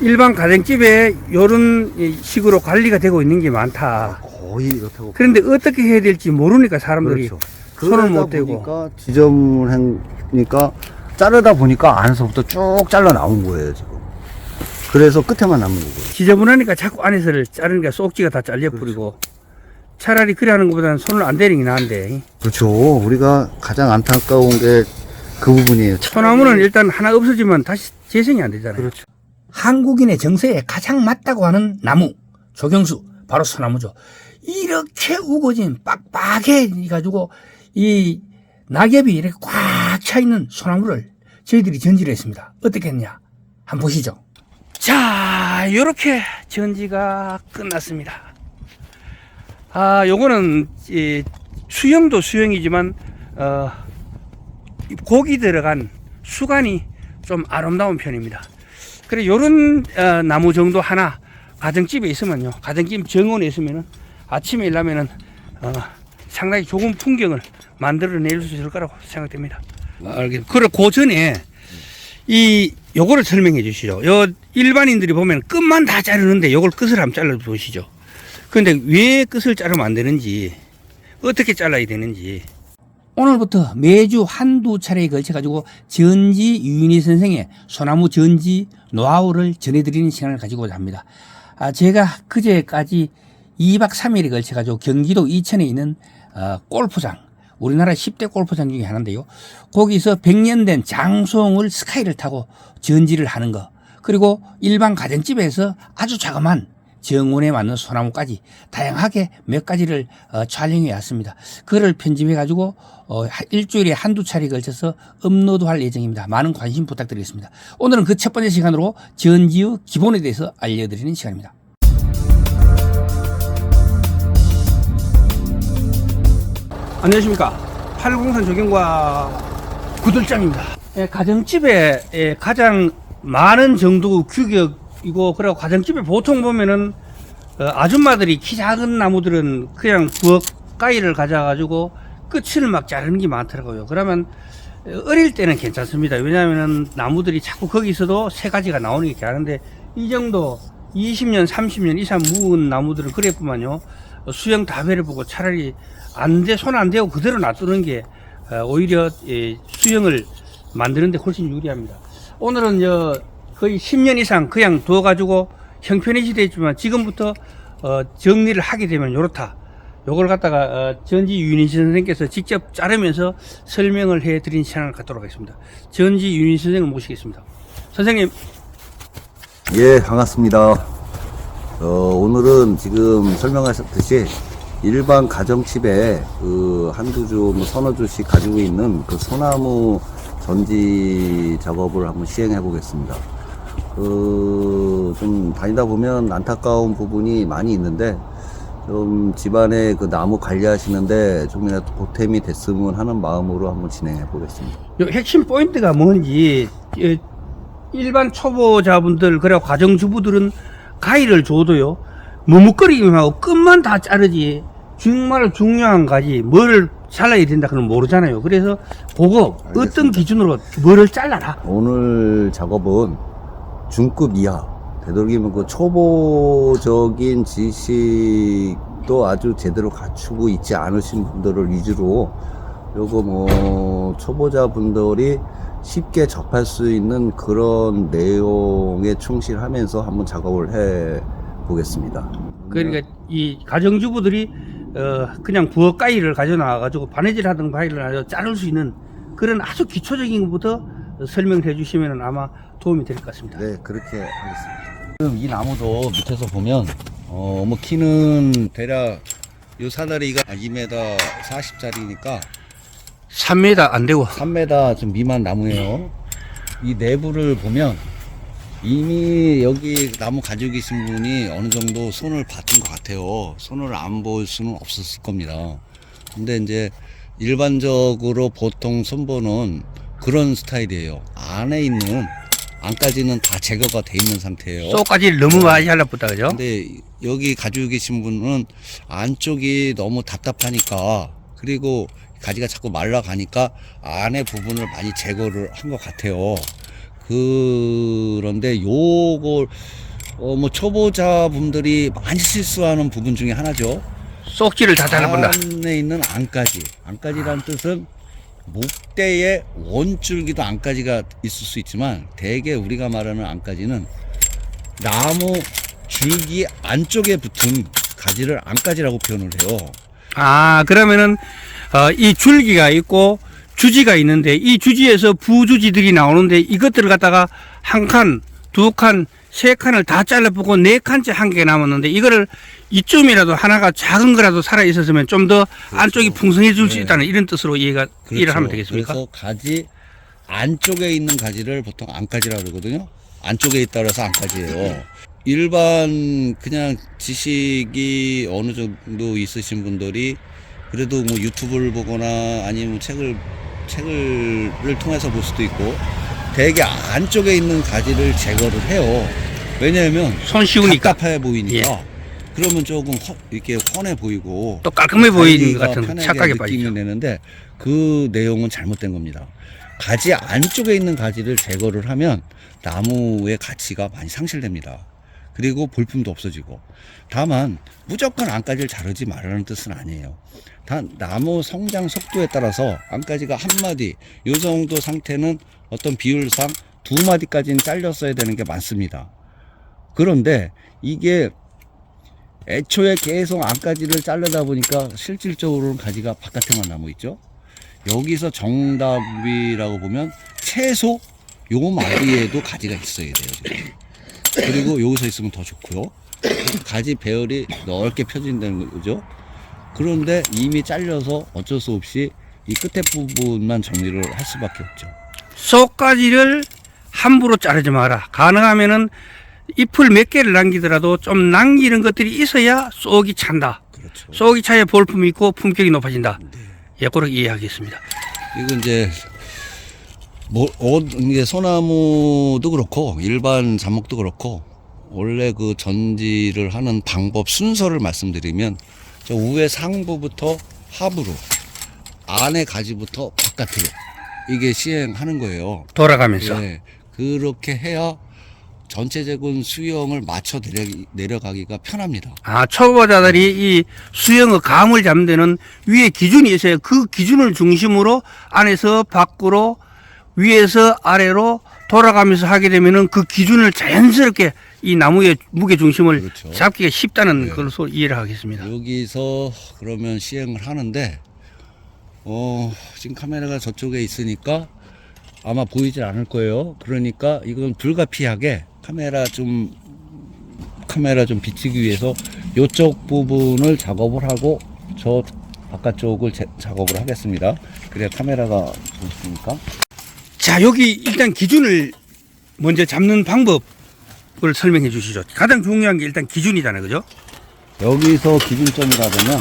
일반 가정집에 이런 식으로 관리가 되고 있는 게 많다. 거의 이렇다고. 그런데 어떻게 해야 될지 모르니까 사람들이 그렇죠. 손을 못 그러다 대고. 보니까 지저분하니까 자르다 보니까 안에서부터 쭉 잘라 나온 거예요 지금. 그래서 끝에만 남은 거고요. 지저분하니까 자꾸 안에서를 자르니까 속지가 다 잘려버리고. 차라리 그래 하는 것보다는 손을 안 대는 게 나은데. 그렇죠. 우리가 가장 안타까운 게 그 부분이에요. 소나무는 일단 하나 없어지면 다시 재생이 안 되잖아요. 그렇죠. 한국인의 정서에 가장 맞다고 하는 나무, 조경수, 바로 소나무죠. 이렇게 우거진 빡빡해 가지고 이 낙엽이 이렇게 꽉 차 있는 소나무를 저희들이 전지를 했습니다. 어떻게 했냐? 한번 보시죠. 자, 이렇게 전지가 끝났습니다. 요거는 수영도 수영이지만 고기 들어간 수간이 좀 아름다운 편입니다. 그래 요런 나무 정도 하나 가정집에 있으면요, 가정집 정원에 있으면은 아침에 일하면은 상당히 좋은 풍경을 만들어낼 수 있을 거라고 생각됩니다. 알겠습니다. 그리고 그 전에 요거를 설명해 주시죠. 요 일반인들이 보면 끝만 다 자르는데 요걸 끝을 한번 잘라 보시죠. 그런데 왜 끝을 자르면 안 되는지, 어떻게 잘라야 되는지. 오늘부터 매주 한두 차례에 걸쳐 가지고 전지 유인희 선생의 소나무 전지 노하우를 전해드리는 시간을 가지고자 합니다. 제가 그제까지 2박 3일에 걸쳐 가지고 경기도 이천에 있는 골프장, 우리나라 10대 골프장 중에 하나인데요. 거기서 100년 된 장송을 스카이를 타고 전지를 하는 거, 그리고 일반 가정집에서 아주 자그마한 정원에 맞는 소나무까지 다양하게 몇 가지를 촬영해 왔습니다. 그걸 편집해 가지고 일주일에 한두 차례에 걸쳐서 업로드할 예정입니다. 많은 관심 부탁드리겠습니다. 오늘은 그 첫 번째 시간으로 전지의 기본에 대해서 알려드리는 시간입니다. 안녕하십니까. 803 조경과 구들장입니다. 가정집에 가장 많은 정도 규격이고, 그리고 가정집에 보통 보면은 아줌마들이 키 작은 나무들은 그냥 부엌가위를 가져가지고 끝을 막 자르는 게 많더라고요. 그러면 어릴 때는 괜찮습니다. 왜냐하면 나무들이 자꾸 거기서도 세 가지가 나오니까. 하는데 이 정도 20년 30년 이상 묵은 나무들은 그랬구만요. 수영 다 배려보고 차라리 손 안 대고 그대로 놔두는 게 오히려 수영을 만드는데 훨씬 유리합니다. 오늘은 거의 10년 이상 그냥 두어가지고 형편이 시대했지만 지금부터 정리를 하게 되면 요렇다. 요걸 갖다가 전지 유인희 선생님께서 직접 자르면서 설명을 해드린 시간을 갖도록 하겠습니다. 전지 유인희 선생님을 모시겠습니다. 선생님. 예, 반갑습니다. 오늘은 지금 설명하셨듯이 일반 가정집에 한두 주, 서너 주씩 가지고 있는 그 소나무 전지 작업을 한번 시행해 보겠습니다. 좀 다니다 보면 안타까운 부분이 많이 있는데, 좀 집안에 그 나무 관리하시는데 좀이라도 보탬이 됐으면 하는 마음으로 한번 진행해 보겠습니다. 요 핵심 포인트가 뭔지, 일반 초보자분들, 그리고 가정주부들은 가위를 줘도요, 머뭇거리기만 하고 끝만 다 자르지, 정말 중요한 가지, 뭐를 잘라야 된다 그러면 모르잖아요. 그래서 그거 알겠습니다. 어떤 기준으로 뭐를 잘라라. 오늘 작업은 중급 이하, 되도록이면 그 초보적인 지식도 아주 제대로 갖추고 있지 않으신 분들을 위주로, 요거 초보자분들이 쉽게 접할 수 있는 그런 내용에 충실하면서 한번 작업을 해 보겠습니다. 그러니까 이 가정주부들이 그냥 부엌 가위를 가져 나와 가지고 바느질 하던 가위를 가져 자를 수 있는 그런 아주 기초적인 것부터 설명을 해 주시면 아마 도움이 될 것 같습니다. 네, 그렇게 하겠습니다. 지금 이 나무도 밑에서 보면 키는 대략 요 사다리가 2m 40짜리니까 3m 안 되고 3m 좀 미만 나무예요. 이 내부를 보면 이미 여기 나무 가지고 계신 분이 어느 정도 손을 봤던 것 같아요. 손을 안 볼 수는 없었을 겁니다. 근데 이제 일반적으로 보통 손보는 그런 스타일이에요. 안에 있는 안까지는 다 제거가 돼 있는 상태예요. 쏙까지 너무 많이 잘라붙다, 그죠? 근데 여기 가지고 계신 분은 안쪽이 너무 답답하니까, 그리고 가지가 자꾸 말라가니까 안에 부분을 많이 제거를 한 것 같아요. 그런데 요걸 뭐 초보자분들이 많이 실수하는 부분 중에 하나죠. 쏙지를 다 잘라본다. 안에 있는 안까지라는 뜻은 목대에 원줄기도 안까지가 있을 수 있지만 대개 우리가 말하는 안까지는 나무 줄기 안쪽에 붙은 가지를 안까지라고 표현을 해요. 아, 그러면은 이 줄기가 있고 주지가 있는데 이 주지에서 부주지들이 나오는데 이것들을 갖다가 한 칸, 두 칸, 세 칸을 다 잘라보고 네 칸째 한 개가 남았는데 이거를 이쯤이라도 하나가 작은 거라도 살아 있었으면 좀 더 안쪽이 풍성해질 수 있다는 이런 뜻으로 이해를 하면 되겠습니까? 그래서 가지 안쪽에 있는 가지를 보통 안가지라고 그러거든요. 안쪽에 있다 그래서 안가지예요. 일반 그냥 지식이 어느 정도 있으신 분들이 그래도 뭐 유튜브를 보거나 아니면 책을 통해서 볼 수도 있고 되게 안쪽에 있는 가지를 제거를 해요. 왜냐하면 손 쉬우니까. 답답해 보이니까. 예. 그러면 조금 이렇게 훤해 보이고 또 깔끔해 보이는 것 가지가 같은 편하게 착각에 느낌이 빠지죠. 내는데 그 내용은 잘못된 겁니다. 가지 안쪽에 있는 가지를 제거를 하면 나무의 가치가 많이 상실됩니다. 그리고 볼품도 없어지고. 다만 무조건 안가지를 자르지 말라는 뜻은 아니에요. 단 나무 성장 속도에 따라서 안가지가 한 마디 요 정도 상태는 어떤 비율상 두 마디까지는 잘렸어야 되는 게 많습니다. 그런데 이게 애초에 계속 안가지를 자르다 보니까 실질적으로는 가지가 바깥에만 남아 있죠. 여기서 정답이라고 보면 최소 요 마디에도 가지가 있어야 돼요. 지금. 그리고 여기서 있으면 더 좋고요. 가지 배열이 넓게 펴진다는 거죠. 그런데 이미 잘려서 어쩔 수 없이 이 끝에 부분만 정리를 할 수밖에 없죠. 쏙가지를 함부로 자르지 마라. 가능하면은 잎을 몇 개를 남기더라도 좀 남기는 것들이 있어야 쏙이 찬다. 그렇죠. 쏙이 차야 볼품이 있고 품격이 높아진다. 예, 그렇게 이해하겠습니다. 이건 이제 이게 소나무도 그렇고 일반 잡목도 그렇고 원래 그 전지를 하는 방법 순서를 말씀드리면 저 위에 상부부터 하부로 안에 가지부터 바깥으로 이게 시행하는 거예요. 돌아가면서. 네, 그렇게 해야 전체적인 수영을 맞춰 내려가기가 편합니다. 아, 초보자들이 이 수영의 감을 잡는 데는 위에 기준이 있어요. 그 기준을 중심으로 안에서 밖으로 위에서 아래로 돌아가면서 하게 되면은 그 기준을 자연스럽게 이 나무의 무게 중심을 그렇죠. 잡기가 쉽다는 네. 것으로 이해를 하겠습니다. 여기서 그러면 시행을 하는데 지금 카메라가 저쪽에 있으니까 아마 보이질 않을 거예요. 그러니까 이건 불가피하게 카메라 좀 비치기 위해서 이쪽 부분을 작업을 하고 저 바깥쪽을 작업을 하겠습니다. 그래야 카메라가 보이니까. 자, 여기 일단 기준을 먼저 잡는 방법을 설명해 주시죠. 가장 중요한 게 일단 기준이잖아요. 그죠? 여기서 기준점이라 보면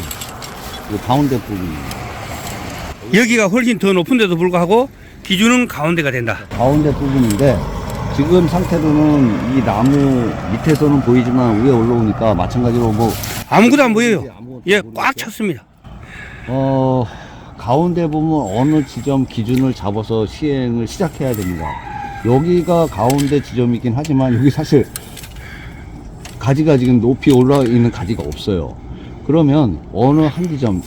이 가운데 부분입니다. 여기가 훨씬 더 높은데도 불구하고 기준은 가운데가 된다. 가운데 부분인데 지금 상태로는 이 나무 밑에서는 보이지만 위에 올라오니까 마찬가지로 뭐 아무것도 안 보여요. 아무것도 예, 모르겠죠? 꽉 찼습니다. 가운데 보면 어느 지점 기준을 잡아서 시행을 시작해야 됩니다. 여기가 가운데 지점이긴 하지만 여기 사실 가지가 지금 높이 올라와 있는 가지가 없어요. 그러면 어느 한 지점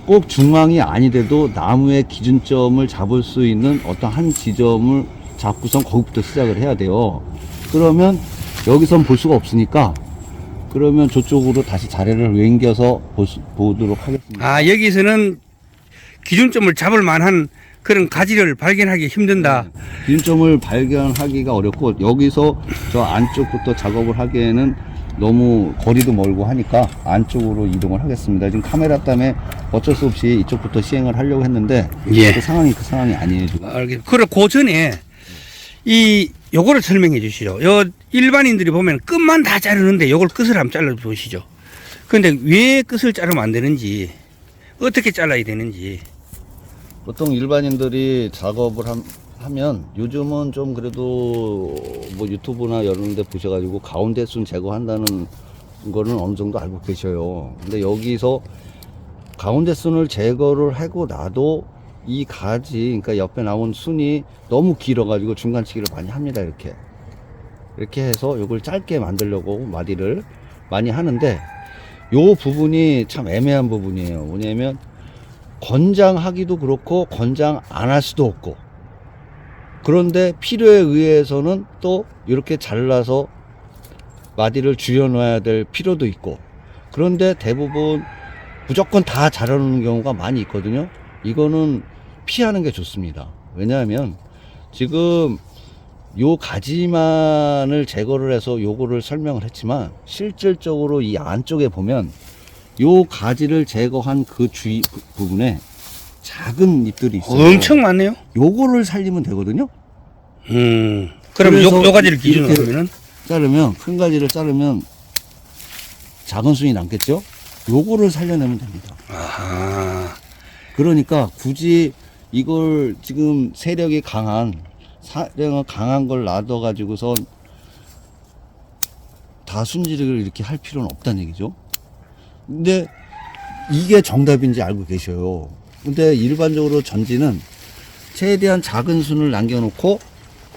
꼭 중앙이 아니더라도 나무의 기준점을 잡을 수 있는 어떤 한 지점을 잡고선 거기부터 시작을 해야 돼요. 그러면 여기선 볼 수가 없으니까 그러면 저쪽으로 다시 자리를 옮겨서 보도록 하겠습니다. 아, 여기서는 기준점을 잡을 만한 그런 가지를 발견하기 힘든다. 기준점을 발견하기가 어렵고 여기서 저 안쪽부터 작업을 하기에는 너무 거리도 멀고 하니까 안쪽으로 이동을 하겠습니다. 지금 카메라 때문에 어쩔 수 없이 이쪽부터 시행을 하려고 했는데 예. 그 상황이 그 상황이 아니에요 지금. 알겠습니다. 그리고 그 전에 요거를 설명해 주시죠. 요 일반인들이 보면 끝만 다 자르는데 요걸 끝을 한번 잘라 보시죠. 근데 왜 끝을 자르면 안 되는지, 어떻게 잘라야 되는지. 보통 일반인들이 작업을 하면 요즘은 좀 그래도 뭐 유튜브나 이런 데 보셔가지고 가운데 순 제거한다는 거는 어느 정도 알고 계셔요. 근데 여기서 가운데 순을 제거를 하고 나도 이 가지, 그러니까 옆에 나온 순이 너무 길어가지고 중간치기를 많이 합니다. 이렇게 해서 요걸 짧게 만들려고 마디를 많이 하는데, 요 부분이 참 애매한 부분이에요. 뭐냐면 권장하기도 그렇고 권장 안 할 수도 없고, 그런데 필요에 의해서는 또 이렇게 잘라서 마디를 줄여놔야 될 필요도 있고, 그런데 대부분 무조건 다 자르는 경우가 많이 있거든요. 이거는 피하는 게 좋습니다. 왜냐하면 지금 요 가지만을 제거를 해서 요거를 설명을 했지만, 실질적으로 이 안쪽에 보면 요 가지를 제거한 그 주위 부분에 작은 잎들이 있어요. 엄청 많네요. 요거를 살리면 되거든요. 그럼 그래서 요 가지를 기준으로 이렇게 하면은 자르면, 큰 가지를 자르면 작은 순이 남겠죠. 요거를 살려내면 됩니다. 아하. 그러니까 굳이 이걸 지금 세력이 강한 걸 놔둬 가지고서 다 순지를 이렇게 할 필요는 없다는 얘기죠. 근데 이게 정답인지 알고 계셔요. 근데 일반적으로 전지는 최대한 작은 순을 남겨놓고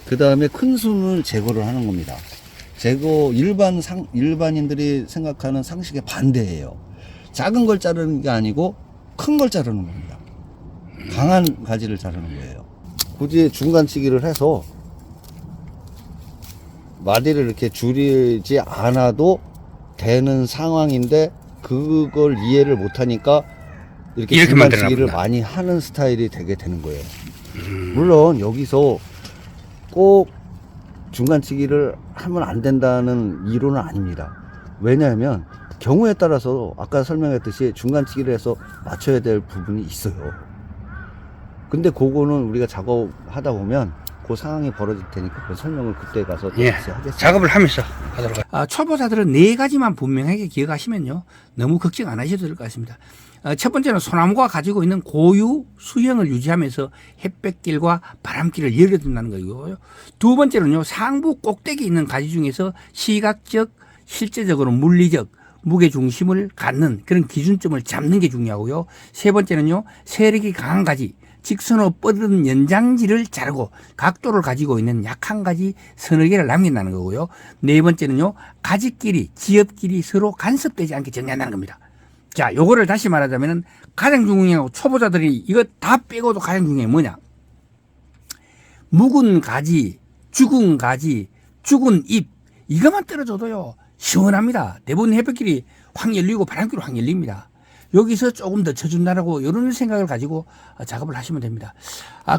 그 다음에 큰 순을 제거를 하는 겁니다. 일반인들이 생각하는 상식에 반대예요. 작은 걸 자르는 게 아니고 큰 걸 자르는 겁니다. 강한 가지를 자르는 거예요. 굳이 중간치기를 해서 마디를 이렇게 줄이지 않아도 되는 상황인데, 그걸 이해를 못하니까 이렇게 중간치기를 많이 하는 스타일이 되게 되는 거예요. 물론 여기서 꼭 중간치기를 하면 안 된다는 이론은 아닙니다. 왜냐하면 경우에 따라서 아까 설명했듯이 중간치기를 해서 맞춰야 될 부분이 있어요. 근데 그거는 우리가 작업하다 보면 그 상황이 벌어질 테니까 그 설명을 그때 가서 다시 하겠습니다. 작업을 하면서 하도록 하겠습니다. 초보자들은 4가지만 분명하게 기억하시면요, 너무 걱정 안 하셔도 될 것 같습니다. 첫 번째는 소나무가 가지고 있는 고유 수형을 유지하면서 햇볕길과 바람길을 열어둔다는 거고요. 두 번째는요, 상부 꼭대기 있는 가지 중에서 시각적, 실제적으로 물리적 무게 중심을 갖는 그런 기준점을 잡는 게 중요하고요. 세 번째는요, 세력이 강한 가지, 직선으로 뻗은 연장지를 자르고 각도를 가지고 있는 약한 가지 서너 개를 남긴다는 거고요. 네 번째는요, 가지끼리, 지엽끼리 서로 간섭되지 않게 정리한다는 겁니다. 자, 요거를 다시 말하자면은 가장 중요하고 초보자들이 이거 다 빼고도 가장 중요한 게 뭐냐? 묵은 가지, 죽은 잎, 이것만 떨어져도요, 시원합니다. 대부분 햇볕길이 확 열리고 바람길이 확 열립니다. 여기서 조금 더 쳐준다라고 이런 생각을 가지고 작업을 하시면 됩니다.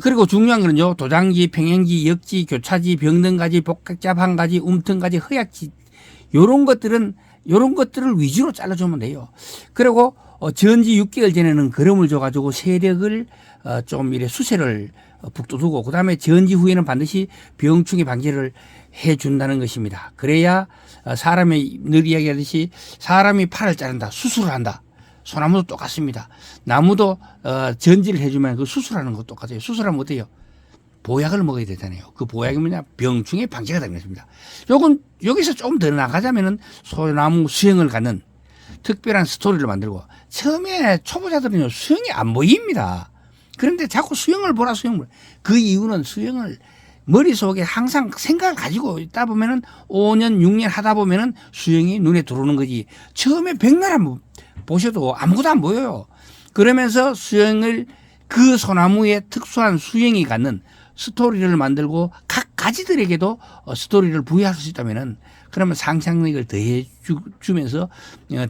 그리고 중요한 거는요, 도장지, 평행지, 역지, 교차지, 병등가지, 복잡한 가지, 움튼가지, 허약지, 요런 것들을 위주로 잘라주면 돼요. 그리고 전지 6개월 전에는 거름을 줘가지고 세력을 좀 이래 수세를 북돋우고, 그 다음에 전지 후에는 반드시 병충해 방지를 해준다는 것입니다. 그래야 사람이 늘 이야기하듯이 사람이 팔을 자른다, 수술을 한다. 소나무도 똑같습니다. 나무도 전지를 해주면 그 수술하는 것도 똑같아요. 수술하면 어때요? 보약을 먹어야 되잖아요. 그 보약이 뭐냐? 병충해 방지가 되는 것입니다. 요건 여기서 조금 더 나가자면은 소나무 수형을 갖는 특별한 스토리를 만들고, 처음에 초보자들은요, 수형이 안 보입니다. 그런데 자꾸 수형을 보라, 수형을. 그 이유는 수형을 머릿속에 항상 생각을 가지고 있다 보면은 5년, 6년 하다 보면은 수형이 눈에 들어오는 거지. 처음에 백날 한번 보셔도 아무것도 안 보여요. 그러면서 수형을, 그 소나무의 특수한 수형이 갖는 스토리를 만들고 각 가지들에게도 스토리를 부여할 수 있다면은, 그러면 상상력을 더해 주면서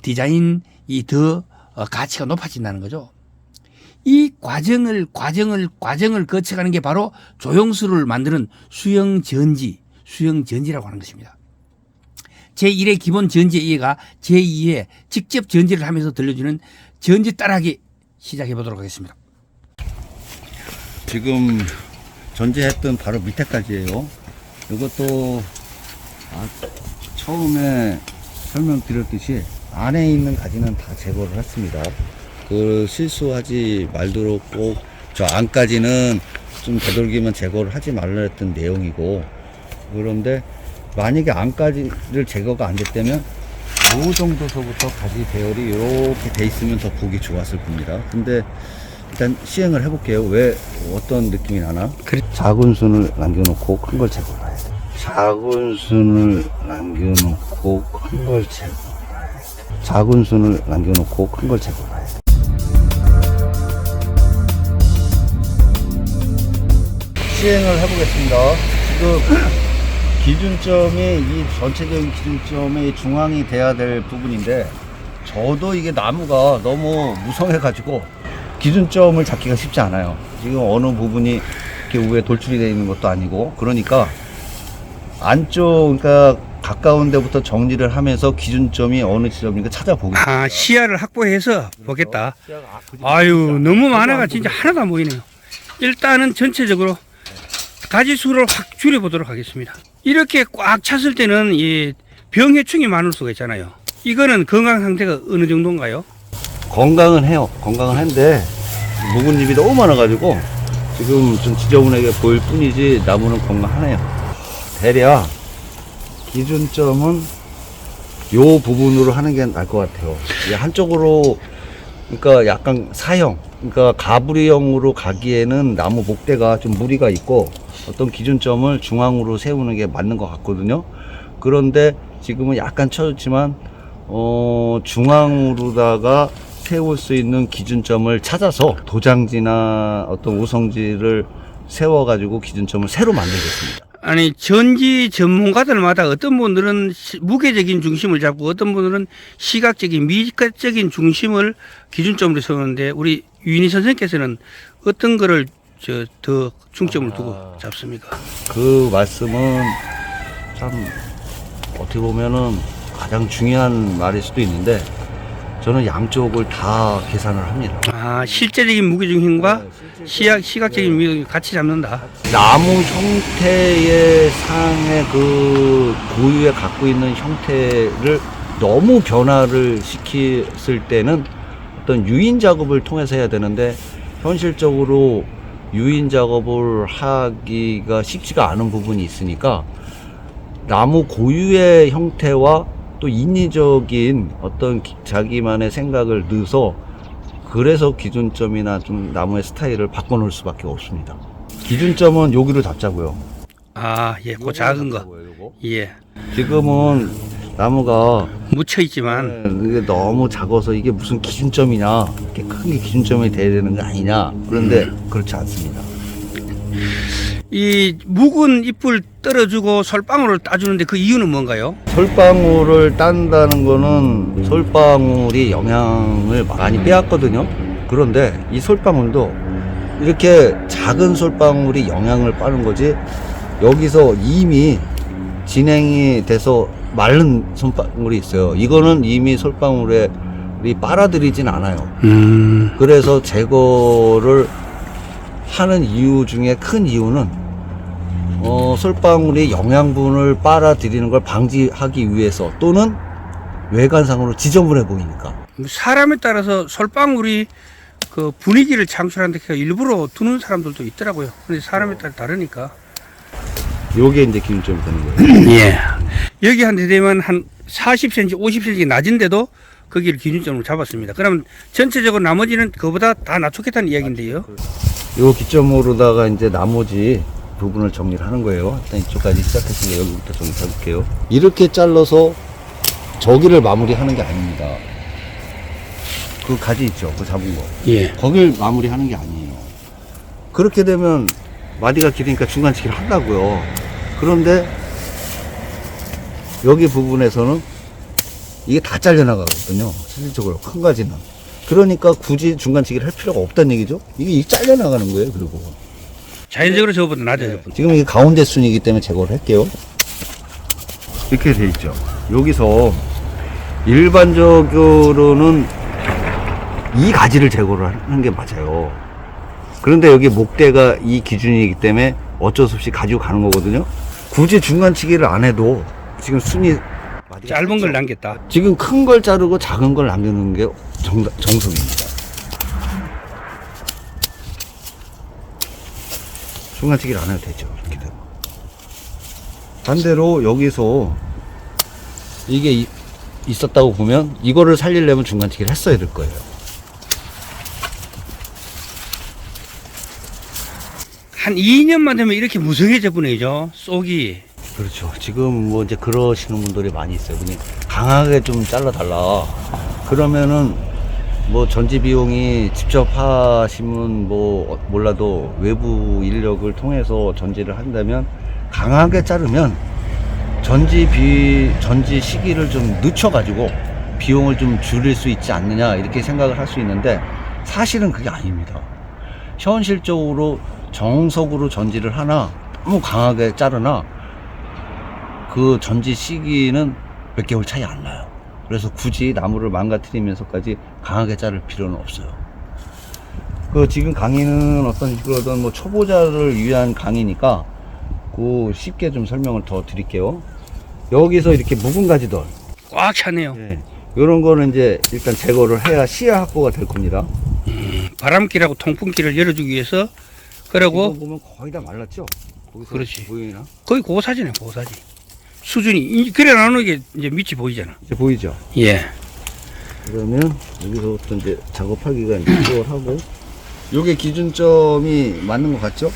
디자인이 더 가치가 높아진다는 거죠. 이 과정을 거쳐가는 게 바로 조형수를 만드는 수형전지라고 하는 것입니다. 제1의 기본 전지의 이해가 제2의 직접 전지를 하면서 들려주는 전지 따라하기 시작해 보도록 하겠습니다. 지금 전지했던 바로 밑에까지예요. 이것도 처음에 설명드렸듯이 안에 있는 가지는 다 제거를 했습니다. 그 실수하지 말도록 꼭 저 안까지는 좀 되도록이면 제거를 하지 말라 했던 내용이고, 그런데 만약에 안까지를 제거가 안 됐다면 요 정도서부터 가지 배열이 이렇게 돼 있으면 더 보기 좋았을 겁니다. 근데 일단 시행을 해볼게요. 왜 어떤 느낌이 나나? 그래. 작은 순을 남겨놓고 큰 걸 제거해야 돼. 작은 순을 남겨놓고 큰 걸 제거. 작은 순을 남겨놓고 큰 걸 제거해야 돼. 시행을 해보겠습니다. 지금 기준점이 이 전체적인 기준점의 중앙이 돼야 될 부분인데 저도 이게 나무가 너무 무성해가지고 기준점을 잡기가 쉽지 않아요. 지금 어느 부분이 이렇게 위에 돌출이 되어 있는 것도 아니고 그러니까 안쪽 그러니까 가까운 데부터 정리를 하면서 기준점이 어느 지점인가 찾아보겠습니다. 아, 시야를 확보해서 보겠다. 아유, 너무 많아가 진짜 하나도 안 보이네요. 일단은 전체적으로 가지수를 확 줄여보도록 하겠습니다. 이렇게 꽉 찼을 때는 이 병해충이 많을 수가 있잖아요. 이거는 건강 상태가 어느 정도인가요? 건강은 해요. 건강은 한데 묵은잎이 너무 많아가지고 지금 좀 지저분하게 보일 뿐이지 나무는 건강하네요. 대략 기준점은 요 부분으로 하는 게 나을 것 같아요. 이게 한쪽으로 그러니까 약간 사형 그러니까 가부리형으로 가기에는 나무 목대가 좀 무리가 있고 어떤 기준점을 중앙으로 세우는 게 맞는 것 같거든요. 그런데 지금은 약간 쳐졌지만 중앙으로다가 세울 수 있는 기준점을 찾아서 도장지나 어떤 우성지를 세워가지고 기준점을 새로 만들겠습니다. 아니, 전지 전문가들마다 어떤 분들은 무게적인 중심을 잡고 어떤 분들은 시각적인 미각적인 중심을 기준점으로 세우는데 우리 유인희 선생님께서는 어떤 거를 더 중점을 두고 잡습니까? 그 말씀은 참 어떻게 보면은 가장 중요한 말일 수도 있는데 저는 양쪽을 다 계산을 합니다. 아, 실제적인 무게중심과 시각적인 무게중심 같이 잡는다. 나무 형태의 상의 그 고유에 갖고 있는 형태를 너무 변화를 시켰을 때는 어떤 유인 작업을 통해서 해야 되는데 현실적으로 유인 작업을 하기가 쉽지가 않은 부분이 있으니까 나무 고유의 형태와 또 인위적인 어떤 자기만의 생각을 넣어서 그래서 기준점이나 좀 나무의 스타일을 바꿔놓을 수밖에 없습니다. 기준점은 여기로 잡자고요. 아, 예, 그 작은 거. 예. 지금은 나무가 묻혀 있지만 이게 너무 작아서 이게 무슨 기준점이냐, 이렇게 큰 게 기준점이 돼야 되는 거 아니냐. 그런데 그렇지 않습니다. 이 묵은 잎을 떨어주고 솔방울을 따주는데 그 이유는 뭔가요? 솔방울을 딴다는 거는 솔방울이 영양을 많이 빼앗거든요. 그런데 이 솔방울도 이렇게 작은 솔방울이 영양을 빠는 거지 여기서 이미 진행이 돼서 마른 솔방울이 있어요. 이거는 이미 솔방울에 빨아들이진 않아요. 그래서 제거를 하는 이유 중에 큰 이유는 솔방울이 영양분을 빨아들이는 걸 방지하기 위해서 또는 외관상으로 지저분해 보이니까. 사람에 따라서 솔방울이 그 분위기를 창출하는 데 일부러 두는 사람들도 있더라고요. 근데 사람에 따라 다르니까. 요게 이제 기준점이 되는 거예요. 예. 여기 한 대 되면 한 40cm, 50cm 낮은데도 거기를 기준점으로 잡았습니다. 그러면 전체적으로 나머지는 그보다 다 낮췄겠다는 이야기인데요. 요 기점으로다가 이제 나머지 부분을 정리를 하는 거예요. 일단 이쪽까지 시작했으니까 여기부터 정리 해볼게요. 이렇게 잘라서 저기를 마무리하는 게 아닙니다. 그 가지 있죠? 그 잡은 거. 예. 거길 마무리하는 게 아니에요. 그렇게 되면 마디가 길으니까 중간치기를 한다고요. 그런데 여기 부분에서는 이게 다 잘려나가거든요. 실질적으로 큰 가지는. 그러니까 굳이 중간치기를 할 필요가 없다는 얘기죠. 이게 잘려나가는 거예요. 그리고 자연적으로 저거보다 낮아요. 지금 이게 가운데 순이기 때문에 제거를 할게요. 이렇게 돼 있죠. 여기서 일반적으로는 이 가지를 제거를 하는 게 맞아요. 그런데 여기 목대가 이 기준이기 때문에 어쩔 수 없이 가지고 가는 거거든요. 굳이 중간치기를 안 해도 지금 순이 짧은 걸 남겼다. 지금 큰 걸 자르고 작은 걸 남겨놓는 게 정석입니다. 중간치기를 안 해도 되죠. 이렇게 되면. 반대로 여기서 이게 있었다고 보면 이거를 살리려면 중간치기를 했어야 될 거예요. 한 2년만 되면 이렇게 무성해져 버리죠, 쏙이. 그렇죠. 지금 뭐 이제 그러시는 분들이 많이 있어요. 그냥 강하게 좀 잘라달라. 그러면은 뭐 전지 비용이 직접 하시면 뭐 몰라도 외부 인력을 통해서 전지를 한다면 강하게 자르면 전지 시기를 좀 늦춰가지고 비용을 좀 줄일 수 있지 않느냐 이렇게 생각을 할 수 있는데 사실은 그게 아닙니다. 현실적으로 정석으로 전지를 하나 너무 강하게 자르나 그 전지 시기는 몇 개월 차이 안 나요. 그래서 굳이 나무를 망가뜨리면서까지 강하게 자를 필요는 없어요. 그 지금 강의는 어떤 식으로든 뭐 초보자를 위한 강의니까 그 쉽게 좀 설명을 더 드릴게요. 여기서 이렇게 묵은 가지들 꽉 차네요. 이런 거는 이제 일단 제거를 해야 씨앗 확보가 될 겁니다. 바람길하고 통풍길을 열어주기 위해서. 그리고 이거 보면 거의 다 말랐죠? 거기서 그렇지. 보이나? 거의 고사지네, 고사지. 수준이 그래 나누는 게 이제 밑이 보이잖아. 이제 보이죠? 예. 그러면 여기서부터 이제 작업하기가 이제 수월하고 요게 기준점이 맞는 것 같죠?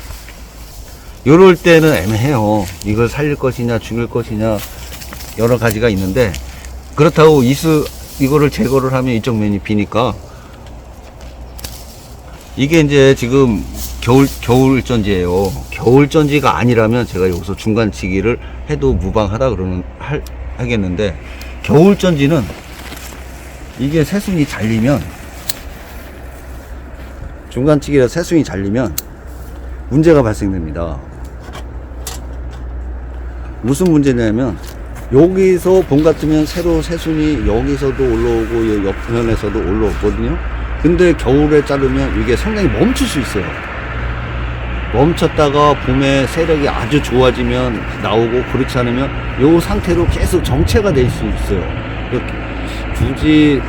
요럴 때는 애매해요. 이걸 살릴 것이냐 죽일 것이냐 여러 가지가 있는데 그렇다고 이거를 제거를 하면 이쪽 면이 비니까 이게 이제 지금 겨울전지예요. 겨울전지가 아니라면 제가 여기서 중간치기를 해도 무방하다 하겠는데 겨울전지는 이게 새순이 잘리면 중간치기라 새순이 잘리면 문제가 발생됩니다. 무슨 문제냐면 여기서 봄 같으면 새로 새순이 여기서도 올라오고 옆면에서도 올라오거든요. 근데 겨울에 자르면 이게 상당히 멈출 수 있어요. 멈췄다가 봄에 세력이 아주 좋아지면 나오고 그렇지 않으면 이 상태로 계속 정체가 될 수 있어요. 굳이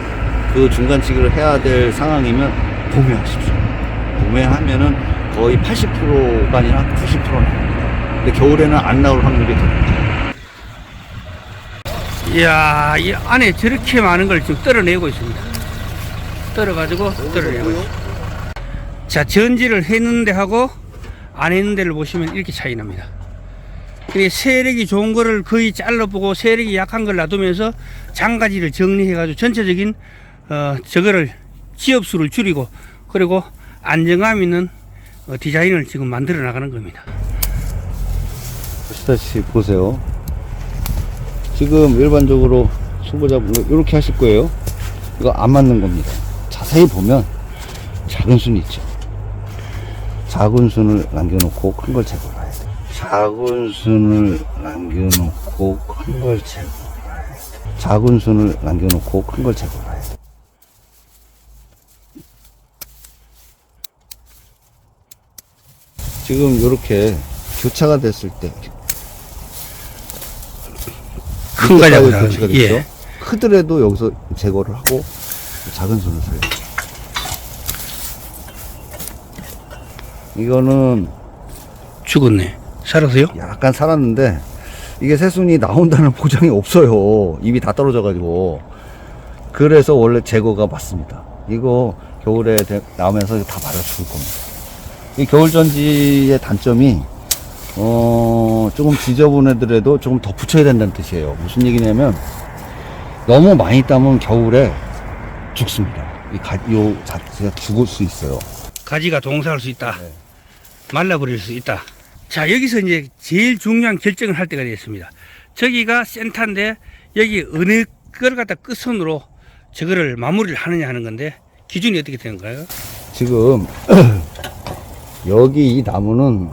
그 중간치기를 해야 될 상황이면 봄에 하십시오. 봄에 하면은 거의 80%가 아니라 90% 나옵니다. 근데 겨울에는 안 나올 확률이 더 높아요. 이야, 이 안에 저렇게 많은 걸 지금 떨어내고 있습니다. 떨어가지고 떨어내고 있습니다. 자, 전지를 했는데 하고 안 했는 데를 보시면 이렇게 차이 납니다. 세력이 좋은 거를 거의 잘라보고 세력이 약한 걸 놔두면서 장가지를 정리해가지고 전체적인 저거를 지엽수를 줄이고 그리고 안정감 있는 디자인을 지금 만들어 나가는 겁니다. 보시다시피 보세요. 지금 일반적으로 초보자분 이렇게 하실 거예요. 이거 안 맞는 겁니다. 자세히 보면 작은 순이 있죠. 작은 순을 남겨놓고 큰 걸 제거를 해야 돼요. 작은 순을 남겨놓고 큰 걸 제거를 해야 돼요. 작은 순을 남겨놓고 큰 걸 제거를 해야 돼요. 지금 이렇게 교차가 됐을 때 큰 가지가 교차가 됐죠. 예. 크더라도 여기서 제거를 하고 작은 순을 써요. 이거는 죽었네. 살았어요? 약간 살았는데 이게 새순이 나온다는 보장이 없어요. 입이 다 떨어져 가지고. 그래서 원래 제거가 맞습니다. 이거 겨울에 나오면서 다 말아 죽을 겁니다. 이 겨울전지의 단점이 조금 지저분하더라도 조금 더 붙여야 된다는 뜻이에요. 무슨 얘기냐면 너무 많이 따면 겨울에 죽습니다. 요 자체가 죽을 수 있어요. 가지가 동사할 수 있다. 네. 말라버릴 수 있다. 자, 여기서 이제 제일 중요한 결정을 할 때가 되었습니다. 저기가 센터인데 여기 어느 걸 갖다 끝선으로 저거를 마무리를 하느냐 하는 건데 기준이 어떻게 되는가요? 지금 여기 이 나무는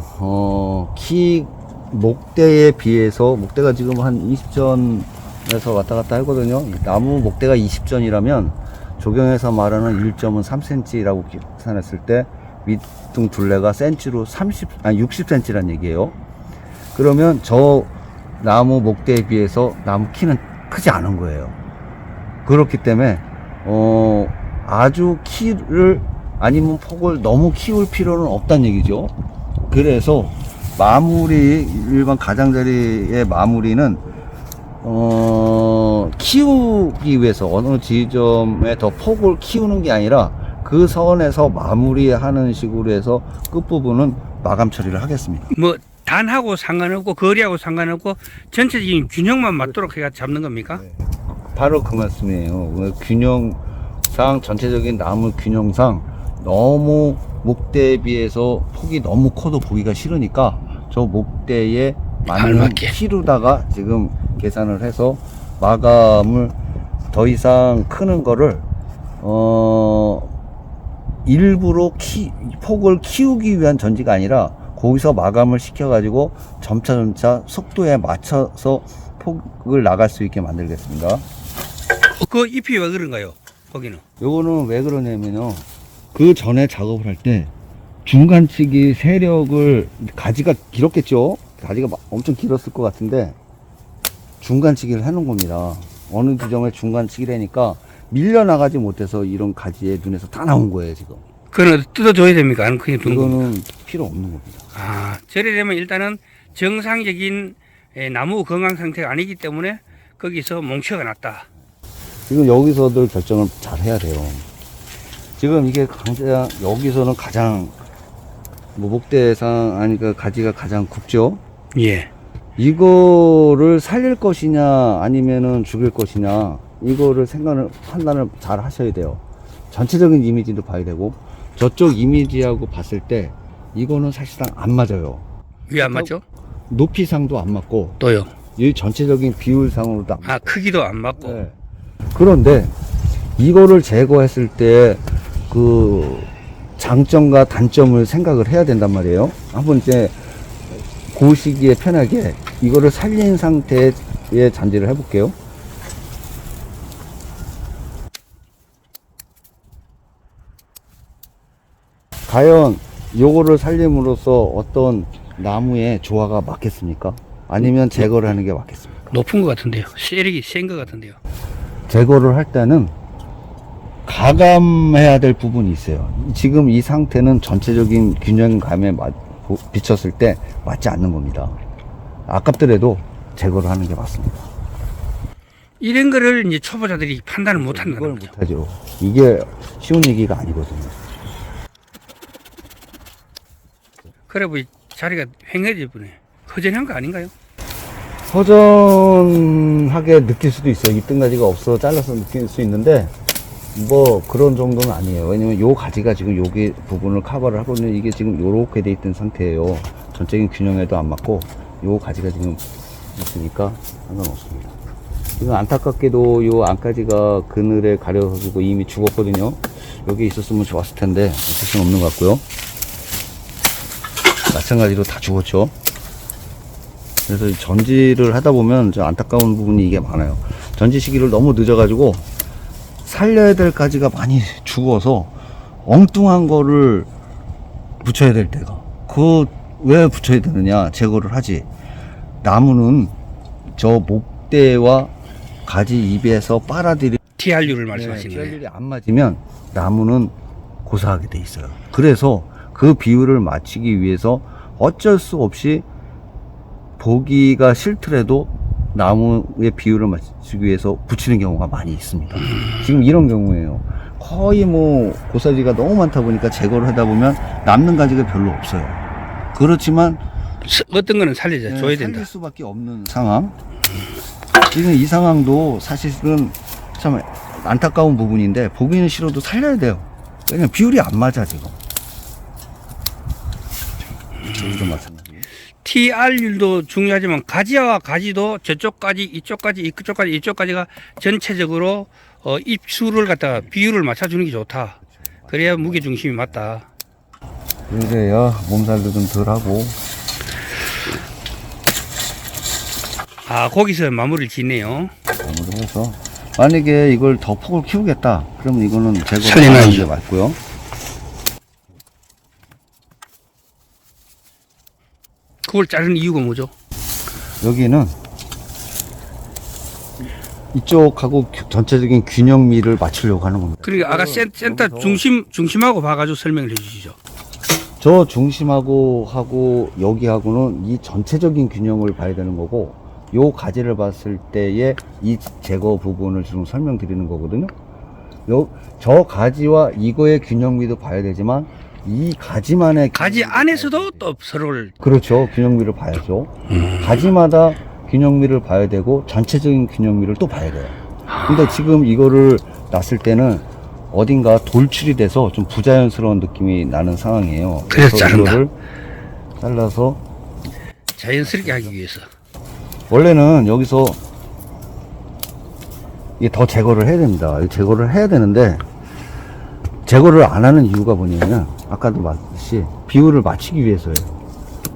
목대에 비해서 목대가 지금 한 20전에서 왔다 갔다 하거든요. 나무 목대가 20전이라면 조경에서 말하는 1.3cm라고 계산했을 때 밑둥 둘레가 센치로 60cm란 얘기예요. 그러면 저 나무 목대에 비해서 나무 키는 크지 않은 거예요. 그렇기 때문에 아주 키를 아니면 폭을 너무 키울 필요는 없다는 얘기죠. 그래서 마무리 일반 가장자리의 마무리는 키우기 위해서 어느 지점에 더 폭을 키우는 게 아니라 그 선에서 마무리하는 식으로 해서 끝부분은 마감 처리를 하겠습니다. 뭐 단하고 상관없고 거리하고 상관없고 전체적인 균형만 맞도록 해가 잡는 겁니까? 바로 그 말씀이에요. 균형상, 전체적인 나무 균형상 너무 목대에 비해서 폭이 너무 커도 보기가 싫으니까 저 목대에 맞는 알맞게. 키로다가 지금 계산을 해서 마감을 더 이상 크는 거를 일부러 폭을 키우기 위한 전지가 아니라 거기서 마감을 시켜가지고 점차 속도에 맞춰서 폭을 나갈 수 있게 만들겠습니다. 그 잎이 왜 그런가요? 거기는 요거는 왜 그러냐면요, 그 전에 작업을 할 때 중간치기 세력을, 가지가 길었겠죠? 가지가 엄청 길었을 것 같은데 중간치기를 해놓은 겁니다. 어느 지점에 중간치기를 하니까 밀려나가지 못해서 이런 가지에 눈에서 다 나온 거예요 지금. 그거는 뜯어줘야 됩니까? 아니면 그냥 두는 겁니까? 이거는 필요 없는 겁니다. 아, 저래 되면 일단은 정상적인 나무 건강 상태가 아니기 때문에 거기서 몽치가 났다. 지금 여기서들 결정을 잘 해야 돼요. 지금 이게 가장, 여기서는 가장 목대상, 아니 그 가지가 가장 굵죠. 예. 이거를 살릴 것이냐 아니면은 죽일 것이냐, 이거를 판단을 잘 하셔야 돼요. 전체적인 이미지도 봐야 되고, 저쪽 이미지하고 봤을 때 이거는 사실상 안 맞아요. 왜 안 맞죠? 높이상도 안 맞고 또요. 이 전체적인 비율상으로도 안 아, 크기도 안 맞고. 네. 그런데 이거를 제거했을 때 그 장점과 단점을 생각을 해야 된단 말이에요. 한번 이제 그 시기에 편하게 이거를 살린 상태의 잔디를 해볼게요. 과연 요거를 살림으로써 어떤 나무의 조화가 맞겠습니까? 아니면 제거를 하는 게 맞겠습니까? 높은 것 같은데요. 세력이 센 것 같은데요. 제거를 할 때는 가감해야 될 부분이 있어요. 지금 이 상태는 전체적인 균형감에 비쳤을 때 맞지 않는 겁니다. 아깝더라도 제거를 하는 게 맞습니다. 이런 거를 이제 초보자들이 판단을 못 이걸 한다는 거죠. 못하죠. 이게 쉬운 얘기가 아니거든요. 그래 뭐 자리가 횡해질 뿐에 허전한 거 아닌가요? 허전하게 느낄 수도 있어요. 이뜬가지가 없어 잘라서 느낄 수 있는데 뭐 그런 정도는 아니에요. 왜냐면 요 가지가 지금 여기 부분을 커버를 하고 있는, 이게 지금 요렇게 돼 있던 상태예요. 전적인 균형에도 안 맞고 요 가지가 지금 있으니까 상관없습니다. 지금 안타깝게도 요 안가지가 그늘에 가려가지고 이미 죽었거든요. 여기 있었으면 좋았을 텐데 어쩔 수는 없는 것 같고요. 마찬가지로 다 죽었죠. 그래서 전지를 하다 보면 좀 안타까운 부분이 이게 많아요. 전지 시기를 너무 늦어가지고 살려야 될 가지가 많이 죽어서 엉뚱한 거를 붙여야 될 때가, 그 왜 붙여야 되느냐, 제거를 하지. 나무는 저 목대와 가지 입에서 빨아들이 TRU를 말씀하시는 거예요. TRU이 안 맞으면 나무는 고사하게 돼 있어요. 그래서 그 비율을 맞추기 위해서 어쩔 수 없이 보기가 싫더라도 나무의 비율을 맞추기 위해서 붙이는 경우가 많이 있습니다. 지금 이런 경우에요. 거의 뭐 고사지가 너무 많다 보니까 제거를 하다 보면 남는 가지가 별로 없어요. 그렇지만 어떤 거는 살려줘야 된다. 살릴 수밖에 없는 상황. 지금 이 상황도 사실은 참 안타까운 부분인데 보기는 싫어도 살려야 돼요. 왜냐면 비율이 안 맞아 지금. 여기도 마찬가지. TR율도 중요하지만 가지와 가지도 저쪽까지 이쪽까지 이쪽까지가 전체적으로 입수를 갖다가 비율을 맞춰주는 게 좋다. 그래야 무게 중심이 맞다. 이래야 몸살도 좀 덜하고. 아, 거기서 마무리를 짓네요. 마무리를 해서 만약에 이걸 더 폭을 키우겠다 그러면 이거는 제거를 살려놔야죠. 하는 게 맞고요. 그걸 자르는 이유가 뭐죠? 여기는 이쪽하고 전체적인 균형미를 맞추려고 하는 겁니다. 그러니까 아까 센터 중심하고 봐가지고 설명을 해주시죠. 저 중심하고 여기하고는 이 전체적인 균형을 봐야 되는 거고, 요 가지를 봤을 때의 이 제거 부분을 지금 설명드리는 거거든요. 저 가지와 이거의 균형미도 봐야 되지만 이 가지만의 가지 안에서도 또 서로를 그렇죠. 균형미를 봐야죠. 가지마다 균형미를 봐야 되고 전체적인 균형미를 또 봐야 돼요. 근데 지금 이거를 놨을 때는 어딘가 돌출이 돼서 좀 부자연스러운 느낌이 나는 상황이에요. 그래서 자른다. 이거를 잘라서 자연스럽게 하기 위해서. 원래는 여기서 이게 더 제거를 해야 됩니다. 이 제거를 해야 되는데 제거를 안 하는 이유가 뭐냐면 아까도 말했듯이 비율을 맞추기 위해서예요.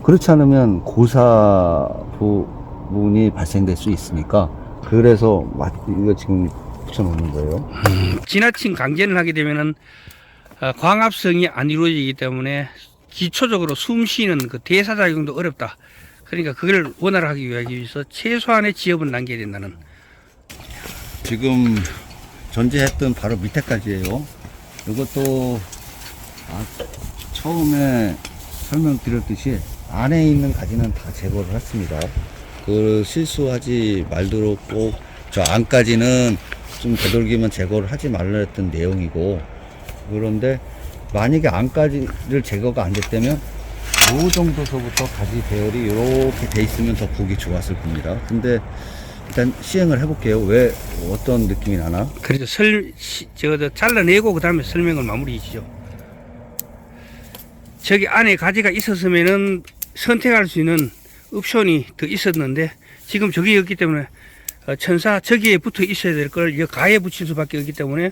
그렇지 않으면 고사 부분이 발생될 수 있으니까 그래서 이거 지금 붙여놓는 거예요. 지나친 강제를 하게 되면은 광합성이 안 이루어지기 때문에 기초적으로 숨 쉬는 그 대사작용도 어렵다. 그러니까 그걸 원활하게 위해서 최소한의 지압은 남겨야 된다는. 지금 전제했던 바로 밑에까지예요. 이것도 처음에 설명드렸듯이 안에 있는 가지는 다 제거를 했습니다. 그 실수하지 말도록 꼭 저 안까지는 좀 되도록이면 제거를 하지 말라 했던 내용이고, 그런데 만약에 안까지를 제거가 안 됐다면 요 정도서부터 가지 배열이 이렇게 돼 있으면 더 보기 좋았을 겁니다. 근데 일단 시행을 해볼게요. 왜 어떤 느낌이 나나? 그래서 잘라내고 그 다음에 설명을 마무리 지죠. 저기 안에 가지가 있었으면은 선택할 수 있는 옵션이 더 있었는데 지금 저기 없기 때문에 천사 저기에 붙어 있어야 될 걸 가에 붙일 수밖에 없기 때문에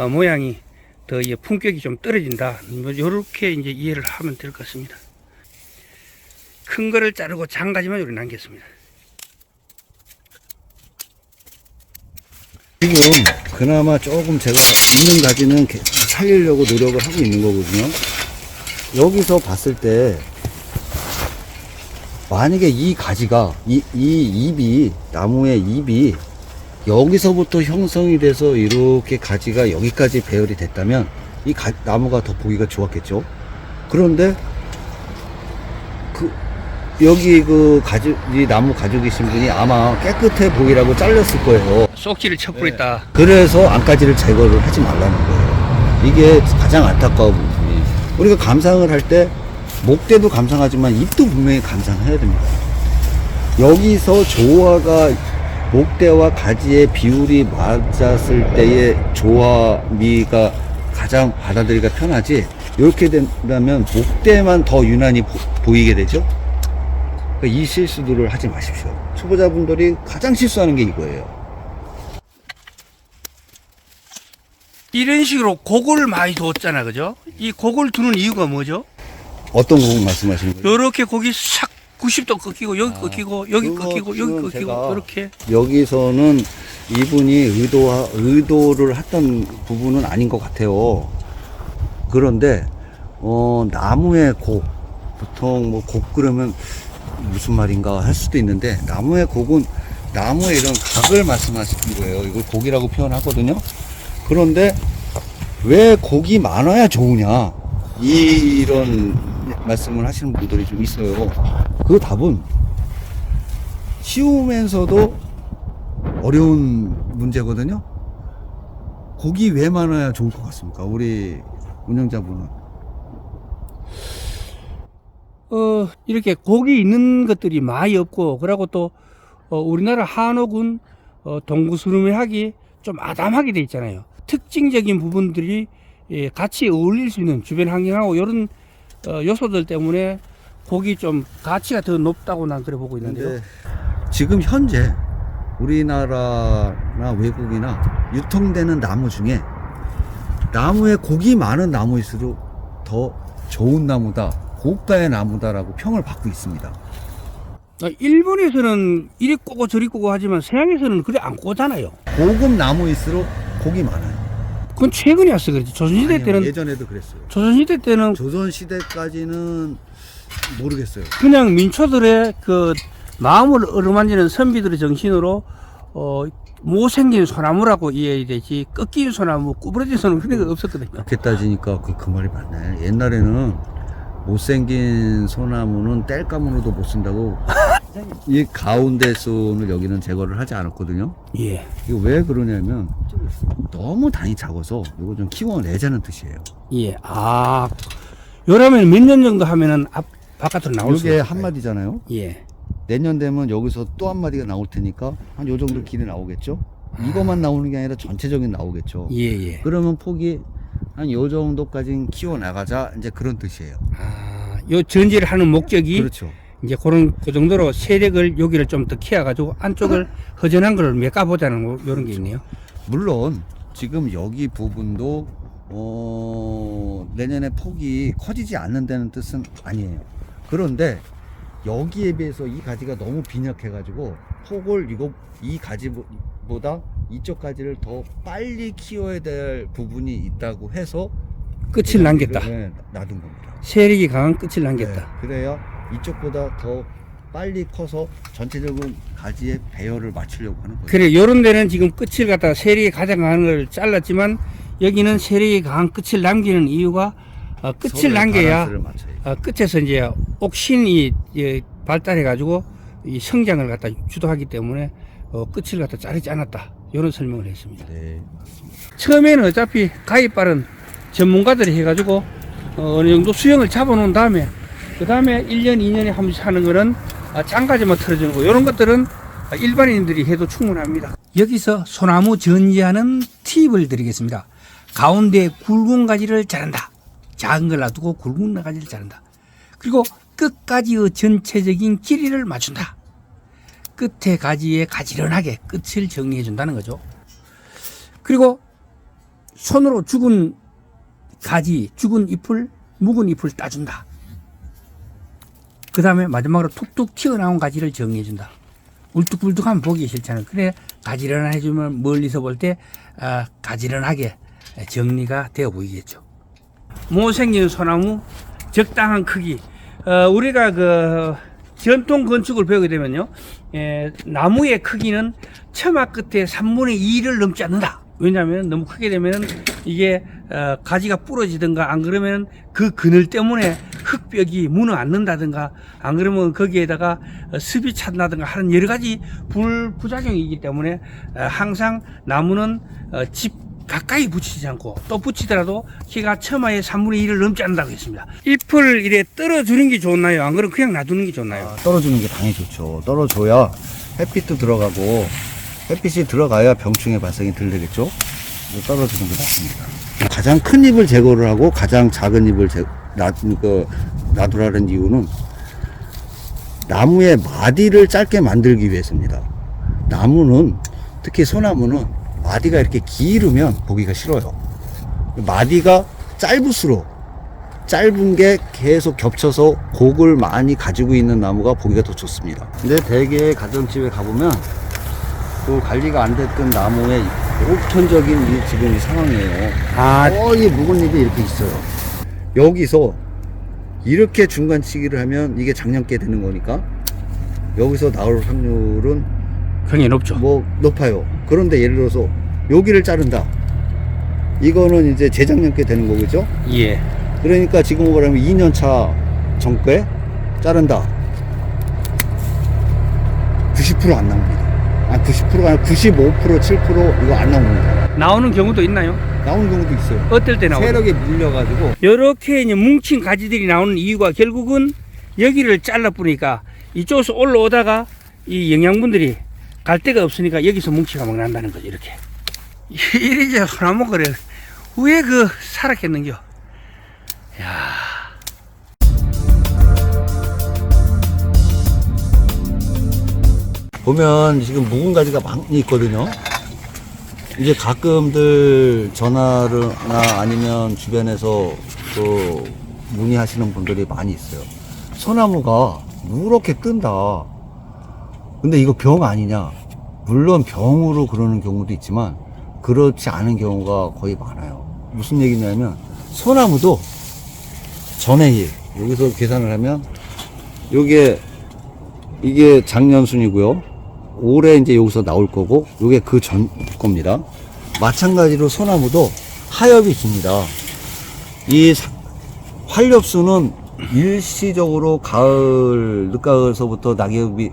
모양이 더 품격이 좀 떨어진다. 이렇게 이제 이해를 하면 될 것 같습니다. 큰 거를 자르고 작은 가지만 요리 남겼습니다. 지금 그나마 조금 제가 있는 가지는 살리려고 노력을 하고 있는 거거든요. 여기서 봤을 때 만약에 이 가지가 이 잎이 나무의 잎이 여기서부터 형성이 돼서 이렇게 가지가 여기까지 배열이 됐다면 이 나무가 더 보기가 좋았겠죠. 그런데 여기 이 나무 가지고 계신 분이 아마 깨끗해 보이라고 잘렸을 거예요. 쏙지를 쳐버렸다. 그래서 안가지를 제거를 하지 말라는 거예요. 이게 가장 안타까운 부분이, 우리가 감상을 할 때 목대도 감상하지만 잎도 분명히 감상해야 됩니다. 여기서 조화가 목대와 가지의 비율이 맞았을 때의 조화미가 가장 받아들이기가 편하지, 이렇게 된다면 목대만 더 유난히 보이게 되죠. 그러니까 이 실수들을 하지 마십시오. 초보자분들이 가장 실수하는 게 이거예요. 이런 식으로 곡을 많이 뒀잖아, 그죠? 이 곡을 두는 이유가 뭐죠? 어떤 곡 말씀하시는 거예요? 이렇게 곡이 싹 90도 꺾이고 여기 꺾이고 여기 꺾이고 여기 꺾이고 제가 이렇게. 여기서는 이분이 의도를 했던 부분은 아닌 것 같아요. 그런데 나무의 곡, 보통 뭐 곡 그러면 무슨 말인가 할 수도 있는데, 나무의 곡은 나무의 이런 각을 말씀하시는 거예요. 이걸 곡이라고 표현하거든요. 그런데 왜 곡이 많아야 좋으냐, 이런 말씀을 하시는 분들이 좀 있어요. 그 답은 쉬우면서도 어려운 문제거든요. 곡이 왜 많아야 좋을 것 같습니까? 우리 운영자분은. 이렇게 곡이 있는 것들이 많이 없고, 그리고 또 우리나라 한옥은 동구스름하기 좀 아담하게 돼 있잖아요. 특징적인 부분들이 같이 어울릴 수 있는 주변 환경하고 이런 요소들 때문에 곡이 좀 가치가 더 높다고 난 그래 보고 있는데요. 지금 현재 우리나라나 외국이나 유통되는 나무 중에 나무에 곡이 많은 나무일수록 더 좋은 나무다, 고가의 나무다라고 평을 받고 있습니다. 일본에서는 이리 꼬고 저리 꼬고 하지만 서양에서는 그래 안 꼬잖아요. 고급 나무일수록 곡이 많아요. 그건 최근에 왔어. 그렇지. 조선시대 아니요, 때는 예전에도 그랬어요. 조선시대 때는 조선시대까지는 모르겠어요. 그냥 민초들의 그 마음을 어루만지는 선비들의 정신으로 못생긴 소나무라고 이해해야 되지, 꺾인 소나무, 구부러진 소나무 그런 거 없었거든요. 그렇게 따지니까 그 말이 맞네. 옛날에는 못생긴 소나무는 땔감으로도 못 쓴다고 이 가운데 손을 여기는 제거를 하지 않았거든요. 예. 이거 왜 그러냐면 너무 단이 작아서 이거 좀 키워내자는 뜻이에요. 예. 요러면 몇 년 정도 하면은 바깥으로 나올 수 이게 있을까요? 한 마디잖아요. 예. 내년 되면 여기서 또 한 마디가 나올 테니까 한 요 정도 길이 나오겠죠. 이것만 나오는 게 아니라 전체적인 나오겠죠. 예, 예. 그러면 폭이 한 요 정도까지는 키워 나가자 이제 그런 뜻이에요. 아, 요 전지를 하는 목적이 그렇죠. 이제 그 정도로 세력을 여기를 좀 더 키워가지고 안쪽을 허전한 걸 메꿔보자는 요런 게 있네요. 물론 지금 여기 부분도 내년에 폭이 커지지 않는다는 뜻은 아니에요. 그런데 여기에 비해서 이 가지가 너무 빈약해가지고 폭을 이 가지보다 이쪽 가지를 더 빨리 키워야 될 부분이 있다고 해서 끝을 남겼다. 네, 놔둔 겁니다. 세력이 강한 끝을 남겼다. 네, 그래야 이쪽보다 더 빨리 커서 전체적인 가지의 배열을 맞추려고 하는 거예요. 그래, 요런 데는 지금 끝을 갖다가 세력이 가장 강한 걸 잘랐지만 여기는 세력이 강한 끝을 남기는 이유가 끝을 서로의 남겨야 밸런스를 맞춰야죠. 끝에서 이제 옥신이 발달해 가지고 이 성장을 갖다 주도하기 때문에 끝을 갖다 자르지 않았다. 이런 설명을 했습니다. 네. 처음에는 어차피 가입발은 전문가들이 해가지고 어느 정도 수영을 잡아놓은 다음에 그 다음에 1년, 2년에 한 번씩 하는 거는 장가지만 틀어주는 거 이런 것들은 일반인들이 해도 충분합니다. 여기서 소나무 전지하는 팁을 드리겠습니다. 가운데 굵은 가지를 자른다. 작은 걸 놔두고 굵은 가지를 자른다. 그리고 끝까지의 전체적인 길이를 맞춘다. 끝에 가지에 가지런하게 끝을 정리해 준다는 거죠. 그리고 손으로 죽은 가지, 죽은 잎을, 묵은 잎을 따준다. 그 다음에 마지막으로 툭툭 튀어나온 가지를 정리해 준다. 울뚝불뚝하면 보기 싫잖아요. 그래 가지런하게 해주면 멀리서 볼 때 가지런하게 정리가 되어 보이겠죠. 못생긴 소나무 적당한 크기. 우리가 그 전통 건축을 배우게 되면요, 나무의 크기는 처마 끝에 3분의 2를 넘지 않는다. 왜냐하면 너무 크게 되면 이게 가지가 부러지든가 안 그러면 그 그늘 때문에 흙벽이 무너앉는다든가 안 그러면 거기에다가 습이 찬다든가 하는 여러 가지 부작용이 있기 때문에 항상 나무는 집 가까이 붙이지 않고 또 붙이더라도 키가 처마의 3분의 1을 넘지 않는다고 했습니다. 잎을 이래 떨어주는 게 좋나요? 안 그러면 그냥 놔두는 게 좋나요? 떨어주는 게 당연히 좋죠. 떨어줘야 햇빛도 들어가고 햇빛이 들어가야 병충해 발생이 덜 되겠죠. 떨어지는 게 낫습니다. 가장 큰 잎을 제거를 하고 가장 작은 잎을 놔두라는 이유는 나무의 마디를 짧게 만들기 위해서입니다. 나무는 특히 소나무는 마디가 이렇게 길으면 보기가 싫어요. 마디가 짧을수록 짧은 게 계속 겹쳐서 곡을 많이 가지고 있는 나무가 보기가 더 좋습니다. 근데 대개 가정집에 가보면 그 관리가 안 됐던 나무의 보편적인 지금 이 상황이에요. 거의 묵은 잎이 이렇게 있어요. 여기서 이렇게 중간치기를 하면 이게 작년께 되는 거니까 여기서 나올 확률은 굉장히 높죠. 뭐 높아요. 그런데 예를 들어서 여기를 자른다. 이거는 이제 재작년께 되는 거겠죠? 예. 그러니까 지금 말하면 2년차 정께 자른다. 90% 안 나옵니다. 90%가 아니라 95%, 7% 이거 안 나옵니다. 나오는 경우도 있나요? 나오는 경우도 있어요. 어떨 때 나오죠? 세력에 밀려가지고. 이렇게 이제 뭉친 가지들이 나오는 이유가 결국은 여기를 잘라뿌리니까 이쪽에서 올라오다가 이 영양분들이 갈 데가 없으니까 여기서 뭉치가 막 난다는 거죠. 이렇게. 이제 소나무 그래. 왜 살았겠는겨? 야. 보면 지금 묵은 가지가 많이 있거든요. 이제 가끔들 전화나 아니면 주변에서 그 문의하시는 분들이 많이 있어요. 소나무가 누렇게 뜬다. 근데 이거 병 아니냐? 물론 병으로 그러는 경우도 있지만 그렇지 않은 경우가 거의 많아요. 무슨 얘기냐면 소나무도 전해일 여기서 계산을 하면 이게 작년순이고요. 올해 이제 여기서 나올 거고 이게 그 전 겁니다. 마찬가지로 소나무도 하엽이 깁니다. 이 활엽수는 일시적으로 가을 늦가을서부터 낙엽이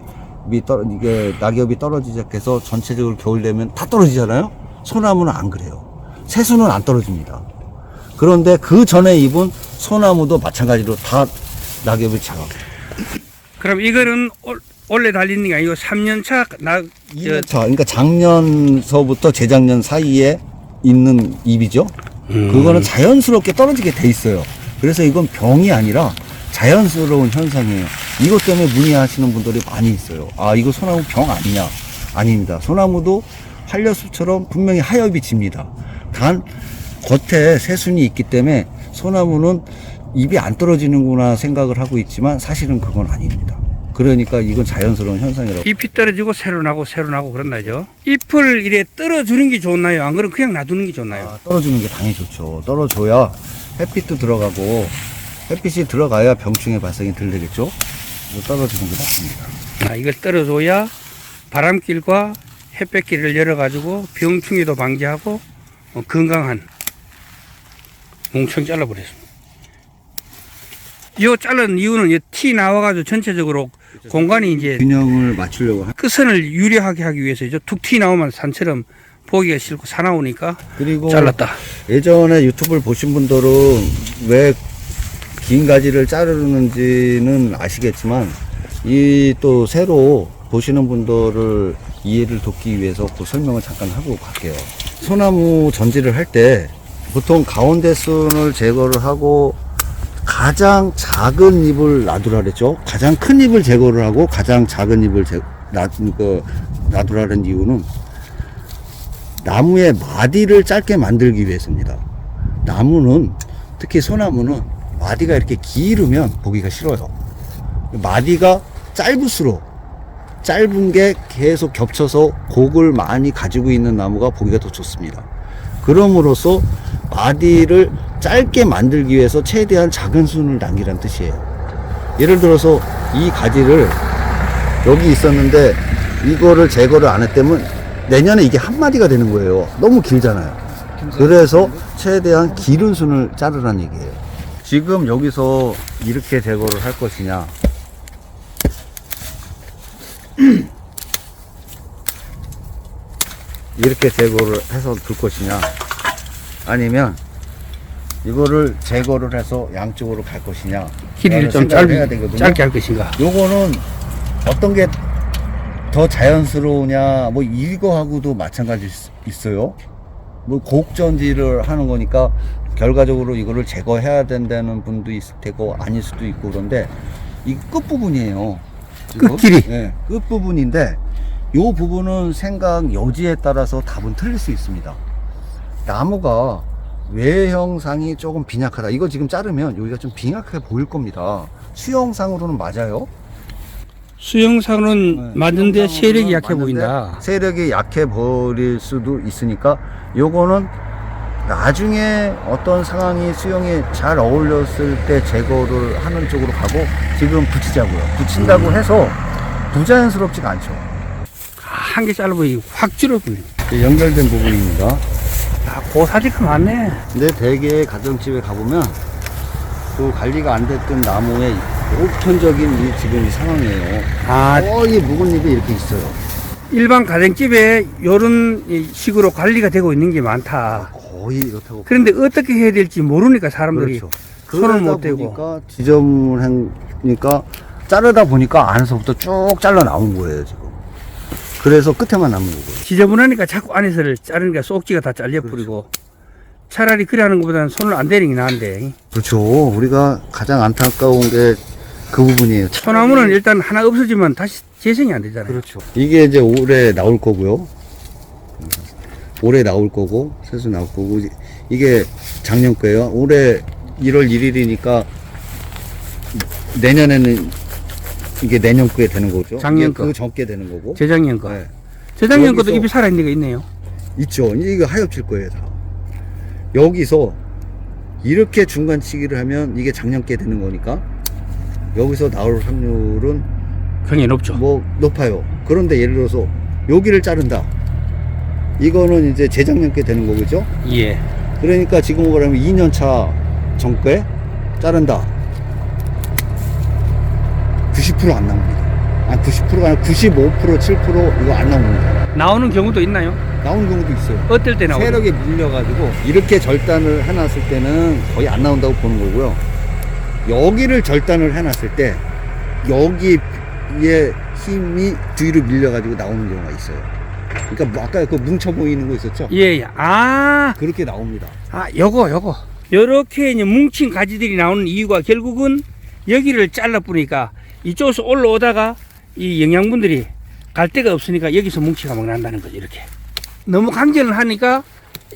떨어지기 시작해서 전체적으로 겨울 되면 다 떨어지잖아요. 소나무는 안 그래요. 새수는 안 떨어집니다. 그런데 그 전에 입은 소나무도 마찬가지로 다 낙엽을 잡아. 그럼 이거는 원래 달리는 게 아니고 3년차 2년차, 그러니까 작년서부터 재작년 사이에 있는 잎이죠. 그거는 자연스럽게 떨어지게 돼 있어요. 그래서 이건 병이 아니라 자연스러운 현상이에요. 이것 때문에 문의하시는 분들이 많이 있어요. 아, 이거 소나무 병 아니냐? 아닙니다. 소나무도 활려수처럼 분명히 하엽이 집니다. 단 겉에 새순이 있기 때문에 소나무는 잎이 안 떨어지는구나 생각을 하고 있지만 사실은 그건 아닙니다. 그러니까 이건 자연스러운 현상이라고. 잎이 떨어지고 새로 나고 그런다죠. 잎을 이래 떨어주는 게 좋나요? 안 그러면 그냥 놔두는 게 좋나요? 아, 떨어주는 게 당연히 좋죠. 떨어줘야 햇빛도 들어가고 햇빛이 들어가야 병충해 발생이 덜 되겠죠. 이거 떨어지는 게 맞습니다. 이걸 떨어줘야 바람길과 햇볕길을 열어가지고 병충해도 방지하고 건강한 몽청 잘라버렸습니다. 이 자른 이유는 티 나와가지고 전체적으로 공간이 이제 균형을 맞추려고 끝선을 유리하게 하기 위해서죠. 툭 티 나오면 산처럼 보기가 싫고 사나우니까 그리고 잘랐다. 예전에 유튜브를 보신 분들은 왜 긴 가지를 자르는지는 아시겠지만 이 또 새로 보시는 분들을 이해를 돕기 위해서 그 설명을 잠깐 하고 갈게요. 소나무 전지를 할 때 보통 가운데 순을 제거를 하고 가장 작은 잎을 놔두라 그랬죠. 가장 큰 잎을 제거를 하고 가장 작은 잎을 놔두라는 이유는 나무의 마디를 짧게 만들기 위해서입니다. 나무는, 특히 소나무는 마디가 이렇게 길으면 보기가 싫어요. 마디가 짧을수록 짧은 게 계속 겹쳐서 곡을 많이 가지고 있는 나무가 보기가 더 좋습니다. 그럼으로써 마디를 짧게 만들기 위해서 최대한 작은 순을 남기란 뜻이에요. 예를 들어서 이 가지를 여기 있었는데 이거를 제거를 안 했다면 내년에 이게 한 마디가 되는 거예요. 너무 길잖아요. 그래서 최대한 길은 순을 자르라는 얘기예요. 지금 여기서 이렇게 제거를 할 것이냐, 이렇게 제거를 해서 둘 것이냐, 아니면 이거를 제거를 해서 양쪽으로 갈 것이냐, 길이를 좀 해야 되거든요. 짧게 할 것인가. 요거는 어떤 게 더 자연스러우냐, 뭐 이거하고도 마찬가지 있어요. 뭐 곡전지를 하는 거니까 결과적으로 이거를 제거해야 된다는 분도 있을 테고 아닐 수도 있고, 그런데 이 끝부분이에요. 끝길이. 네, 끝부분인데 요 부분은 생각 여지에 따라서 답은 틀릴 수 있습니다. 나무가 외형상이 조금 빈약하다. 이거 지금 자르면 여기가 좀 빈약해 보일 겁니다. 수영상으로는 맞아요. 수영상으로는 맞는데 수영상으로는 세력이 약해 맞는데 보인다. 세력이 약해 버릴 수도 있으니까 요거는 나중에 어떤 상황이 수영에 잘 어울렸을 때 제거를 하는 쪽으로 가고, 지금 붙이자고요. 붙인다고 해서 부자연스럽지가 않죠. 한 개 잘라보니 확 줄어버려. 연결된 부분입니다. 고사리가 많네. 근데 대개 가정집에 가보면 그 관리가 안 됐던 나무의 보편적인 지금 이 상황이에요. 거의 묵은 잎이 이렇게 있어요. 일반 가정집에 이런 식으로 관리가 되고 있는 게 많다. 거의 이렇다고. 그런데 어떻게 해야 될지 모르니까 사람들이 그렇죠. 손을 못 그러다 대고. 보니까 지저분하니까 자르다 보니까 안에서부터 쭉 잘라 나온 거예요, 지금. 그래서 끝에만 남은 거고요. 지저분하니까 자꾸 안에서를 자르니까 속지가 다 잘려버리고. 차라리 그래 하는 것보다는 손을 안 대는 게 나은데. 그렇죠. 우리가 가장 안타까운 게 그 부분이에요. 소나무는 일단 하나 없어지면 다시 재생이 안 되잖아요. 그렇죠. 이게 이제 올해 나올 거고요. 올해 나올 거고, 새수 나올 거고, 이게 작년 거예요. 올해 1월 1일이니까 내년에는 이게 내년 거에 되는 거죠. 작년 이게 거. 그 적게 되는 거고. 재작년 거. 네. 재작년 것도 여기서- 잎이 살아있는 게 있네요. 있죠. 이제 이거 하엽질 거예요, 다. 여기서 이렇게 중간치기를 하면 이게 작년 게 되는 거니까 여기서 나올 확률은 굉장히 높죠. 뭐 높아요. 그런데 예를 들어서 여기를 자른다. 이거는 이제 재작년 게 되는 거겠죠? 예. 그러니까 지금 말하면 2년차 전거에 자른다. 90% 안 나옵니다. 90%가 아니라 95%, 7% 이거 안 나옵니다. 나오는 경우도 있나요? 나오는 경우도 있어요. 어떨 때 나오죠? 세력에 밀려가지고 이렇게 절단을 해놨을 때는 거의 안 나온다고 보는 거고요. 여기를 절단을 해놨을 때 여기에 힘이 뒤로 밀려가지고 나오는 경우가 있어요. 그러니까 뭐 아까 그 뭉쳐 보이는 거 있었죠? 예, 예. 아, 그렇게 나옵니다. 요거. 요렇게 이제 뭉친 가지들이 나오는 이유가 결국은 여기를 잘라 뿌니까 이쪽에서 올라오다가 이 영양분들이 갈 데가 없으니까 여기서 뭉치가 막 난다는 거죠, 이렇게. 너무 강제를 하니까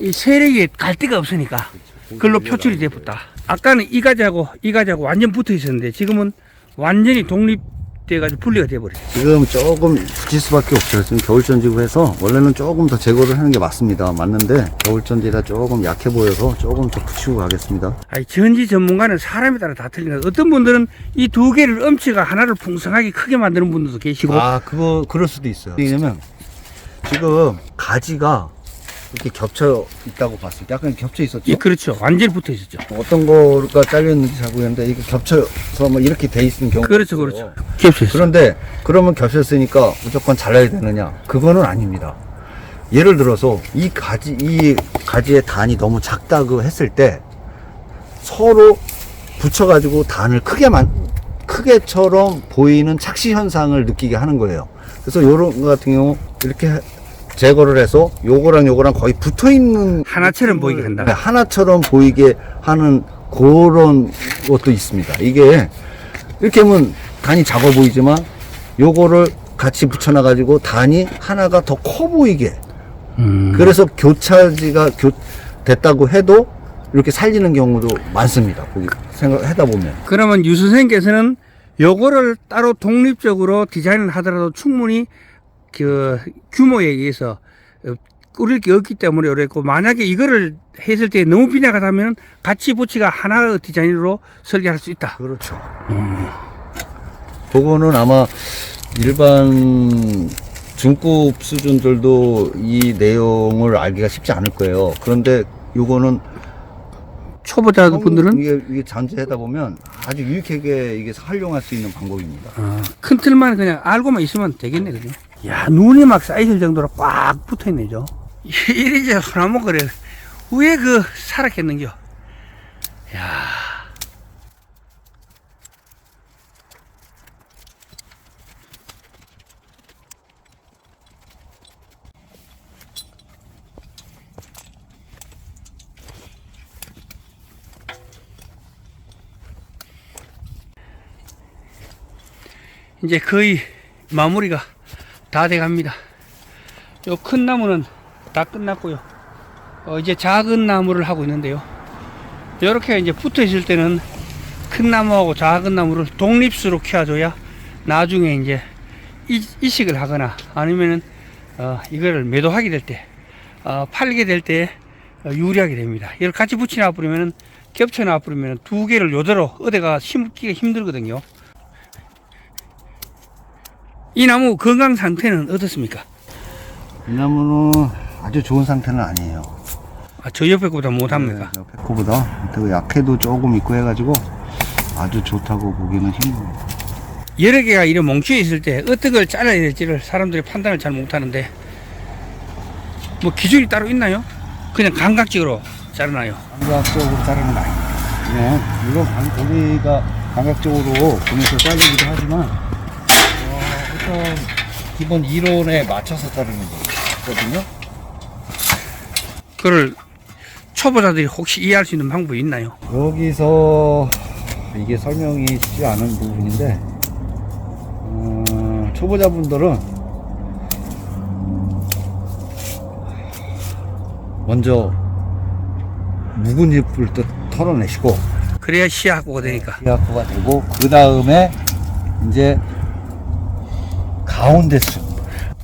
이 세력이 갈 데가 없으니까 그걸로 표출이 돼붙다. 아까는 이 가지하고 완전 붙어 있었는데 지금은 완전히 독립돼가지고 분리가 돼버렸어요. 지금 조금 붙일 수밖에 없어요. 지금 겨울전지고 해서 원래는 조금 더 제거를 하는 게 맞습니다. 맞는데 겨울전지라 조금 약해 보여서 조금 더 붙이고 가겠습니다. 아니, 전지 전문가는 사람에 따라 다 틀린 거예요. 어떤 분들은 이 두 개를 엄치가 하나를 풍성하게 크게 만드는 분들도 계시고. 그럴 수도 있어요. 왜냐면 지금 가지가 이렇게 겹쳐 있다고 봤을 때 약간 겹쳐 있었죠. 예, 그렇죠. 완전히 붙어 있었죠. 어떤 거가 잘렸는지 잘 모르겠는데 이게 겹쳐서 뭐 이렇게 돼 있는 경우가 그렇죠, 있어요. 그렇죠. 겹쳐 있어요. 그런데 그러면 겹쳤으니까 무조건 잘라야 되느냐? 그거는 아닙니다. 예를 들어서 이 가지의 단이 너무 작다고 했을 때 서로 붙여가지고 단을 크게처럼 보이는 착시 현상을 느끼게 하는 거예요. 그래서 요런 거 같은 경우 이렇게 제거를 해서 요거랑 거의 붙어 있는 하나처럼 보이게 한다. 하나처럼 보이게 하는 그런 것도 있습니다. 이게 이렇게 하면 단이 작아 보이지만 요거를 같이 붙여놔 가지고 단이 하나가 더 커 보이게 그래서 교차지가 됐다고 해도 이렇게 살리는 경우도 많습니다. 거기 생각하다 보면. 그러면 유 선생님께서는 요거를 따로 독립적으로 디자인을 하더라도 충분히 그 규모에 의해서 꾸릴 게 없기 때문에 그랬고, 만약에 이거를 했을 때 너무 빈약하다면 같이 붙이가 하나의 디자인으로 설계할 수 있다. 그렇죠. 그거는 아마 일반 중급 수준들도 이 내용을 알기가 쉽지 않을 거예요. 그런데 요거는 초보자 분들은 이게 잠재하다 보면 아주 유익하게 이게 활용할 수 있는 방법입니다. 큰 틀만 그냥 알고만 있으면 되겠네, 그죠? 야, 눈이 막 쌓이실 정도로 꽉 붙어 있네죠. 이리저 소나무 그래. 왜 살았겠는겨? 야. 이제 거의 마무리가 다 돼 갑니다. 요 큰 나무는 다 끝났고요. 이제 작은 나무를 하고 있는데요. 이렇게 이제 붙어 있을 때는 큰 나무하고 작은 나무를 독립수로 키워줘야 나중에 이제 이식을 하거나 아니면은 이거를 매도하게 될 때, 팔게 될 때 유리하게 됩니다. 이걸 같이 붙여 놔버리면은, 겹쳐 놔버리면은 두 개를 요대로 어디가 심기가 힘들거든요. 이 나무 건강 상태는 어떻습니까? 이 나무는 아주 좋은 상태는 아니에요. 저 옆에 거보다 못합니까? 네, 옆에 거보다 더 약해도 조금 있고 해가지고 아주 좋다고 보기는 힘듭니다. 여러 개가 이런 뭉쳐 있을 때 어떤 걸 잘라야 될지를 사람들이 판단을 잘 못하는데, 뭐 기준이 따로 있나요? 그냥 감각적으로 자르나요? 감각적으로 자르는 거 아닙니다. 이건 우리가 감각적으로 보면서 자르기도 하지만 어떤 기본 이론에 맞춰서 자르는 거거든요. 그걸 초보자들이 혹시 이해할 수 있는 방법이 있나요? 여기서 이게 설명이 쉽지 않은 부분인데 초보자분들은 먼저 묵은 잎을 또 털어내시고 그래야 시야확보가 되니까. 시야코가 되고 그 다음에 이제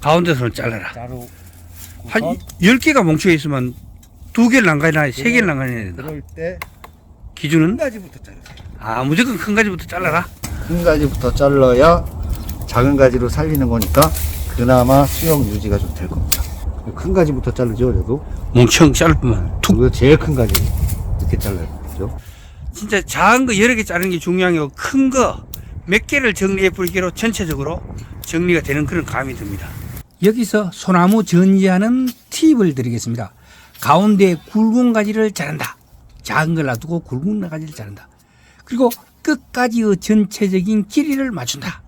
가운데서는 잘라라. 자르고 한 10개가 뭉쳐 있으면 2개를 난간이나 3개를 난간해야 된다. 그럴 때 기준은? 큰 가지부터 자르세요. 무조건 큰 가지부터 잘라라. 큰 가지부터 잘라야 작은 가지로 살리는 거니까 그나마 수영 유지가 좀 될 겁니다. 큰 가지부터 자르죠. 그래도 뭉청 자르면 툭. 그리고 제일 큰 가지 이렇게 잘라야 되죠. 진짜 작은 거 여러 개 자르는 게 중요한 게, 큰 거 몇 개를 정리해 볼기로 전체적으로 정리가 되는 그런 감이 듭니다. 여기서 소나무 전지하는 팁을 드리겠습니다. 가운데 굵은 가지를 자른다. 작은 걸 놔두고 굵은 가지를 자른다. 그리고 끝가지의 전체적인 길이를 맞춘다.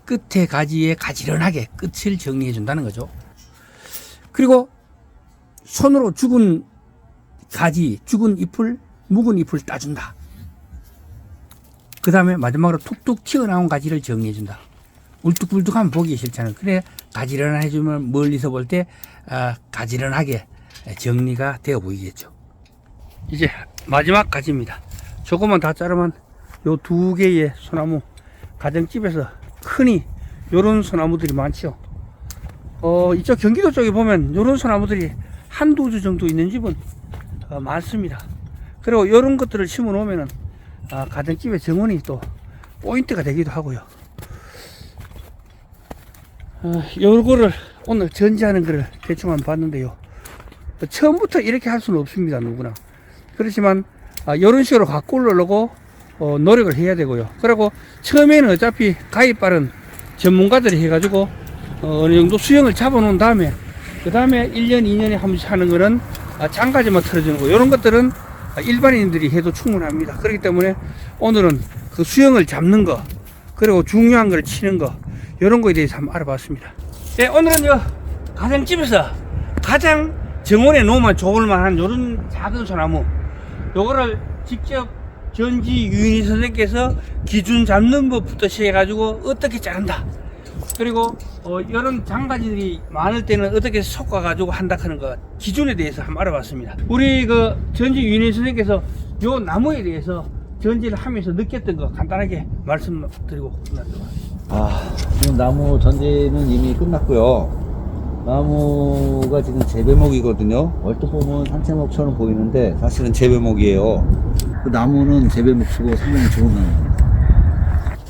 끝에 가지에 가지런하게 끝을 정리해 준다는 거죠. 그리고 손으로 죽은 가지, 죽은 잎을, 묵은 잎을 따준다. 그 다음에 마지막으로 툭툭 튀어나온 가지를 정리해 준다. 울뚝불뚝하면 보기 싫잖아요. 그래 가지런하게 해주면 멀리서 볼 때 가지런하게 정리가 되어 보이겠죠. 이제 마지막 가지입니다. 조금만 다 자르면 요 두 개의 소나무, 가정집에서 흔히 요런 소나무들이 많죠. 이쪽 경기도 쪽에 보면 요런 소나무들이 한두 주 정도 있는 집은 많습니다. 그리고 요런 것들을 심어 놓으면은 가정집의 정원이 또 포인트가 되기도 하고요. 요거를 오늘 전지하는 거를 대충 한번 봤는데요. 처음부터 이렇게 할 수는 없습니다, 누구나. 그렇지만 이런 식으로 갖고 오려고 노력을 해야 되고요. 그리고 처음에는 어차피 가입 바른 전문가들이 해가지고 어느 정도 수영을 잡아 놓은 다음에 그 다음에 1년 2년에 한 번씩 하는 거는 장가지만 틀어주는 거, 이런 것들은 일반인들이 해도 충분합니다. 그렇기 때문에 오늘은 그 수영을 잡는 거, 그리고 중요한 걸 치는 거, 이런 거에 대해서 한번 알아봤습니다. 네, 오늘은 가정집에서 가장 정원에 놓으면 좋을 만한 이런 작은 소나무, 요거를 직접 전지 유인희 선생님께서 기준 잡는 법부터 시작해가지고 어떻게 자른다, 그리고 이런 장가지들이 많을 때는 어떻게 섞어가지고 한다 하는 거 기준에 대해서 한번 알아봤습니다. 우리 그 전지 유인희 선생님께서 요 나무에 대해서 전지를 하면서 느꼈던 거 간단하게 말씀드리고 끝나도록 하겠습니다. 지금 나무 전지는 이미 끝났고요. 나무가 지금 재배목이거든요. 얼핏 보면 산채목처럼 보이는데 사실은 재배목이에요. 그 나무는 재배목 치고 상당히 좋은 나무입니다.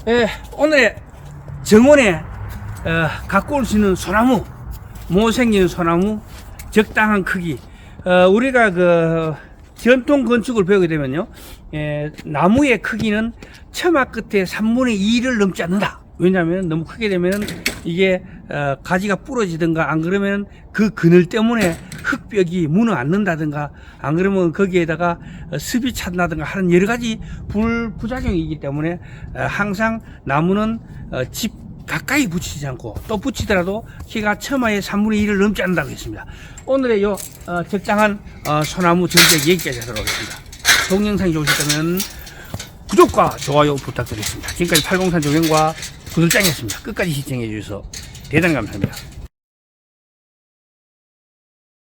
예, 오늘 정원에 갖고 올 수 있는 소나무, 못생긴 소나무, 적당한 크기. 우리가 그 전통 건축을 배우게 되면요, 나무의 크기는 처마 끝에 3분의 2를 넘지 않는다. 왜냐하면 너무 크게 되면 이게 가지가 부러지든가, 안 그러면 그 그늘 때문에 흙벽이 무너 앉는다든가, 안 그러면 거기에다가 습이 찬다든가 하는 여러 가지 부작용이기 때문에 항상 나무는 집 가까이 붙이지 않고, 또 붙이더라도 키가 처마의 3분의 1을 넘지 않는다고 했습니다. 오늘의 적당한 소나무 전적 여기까지 하도록 하겠습니다. 동영상이 좋으셨다면 구독과 좋아요 부탁드리겠습니다. 지금까지 803 조경과 구들장이었습니다. 끝까지 시청해 주셔서 대단히 감사합니다.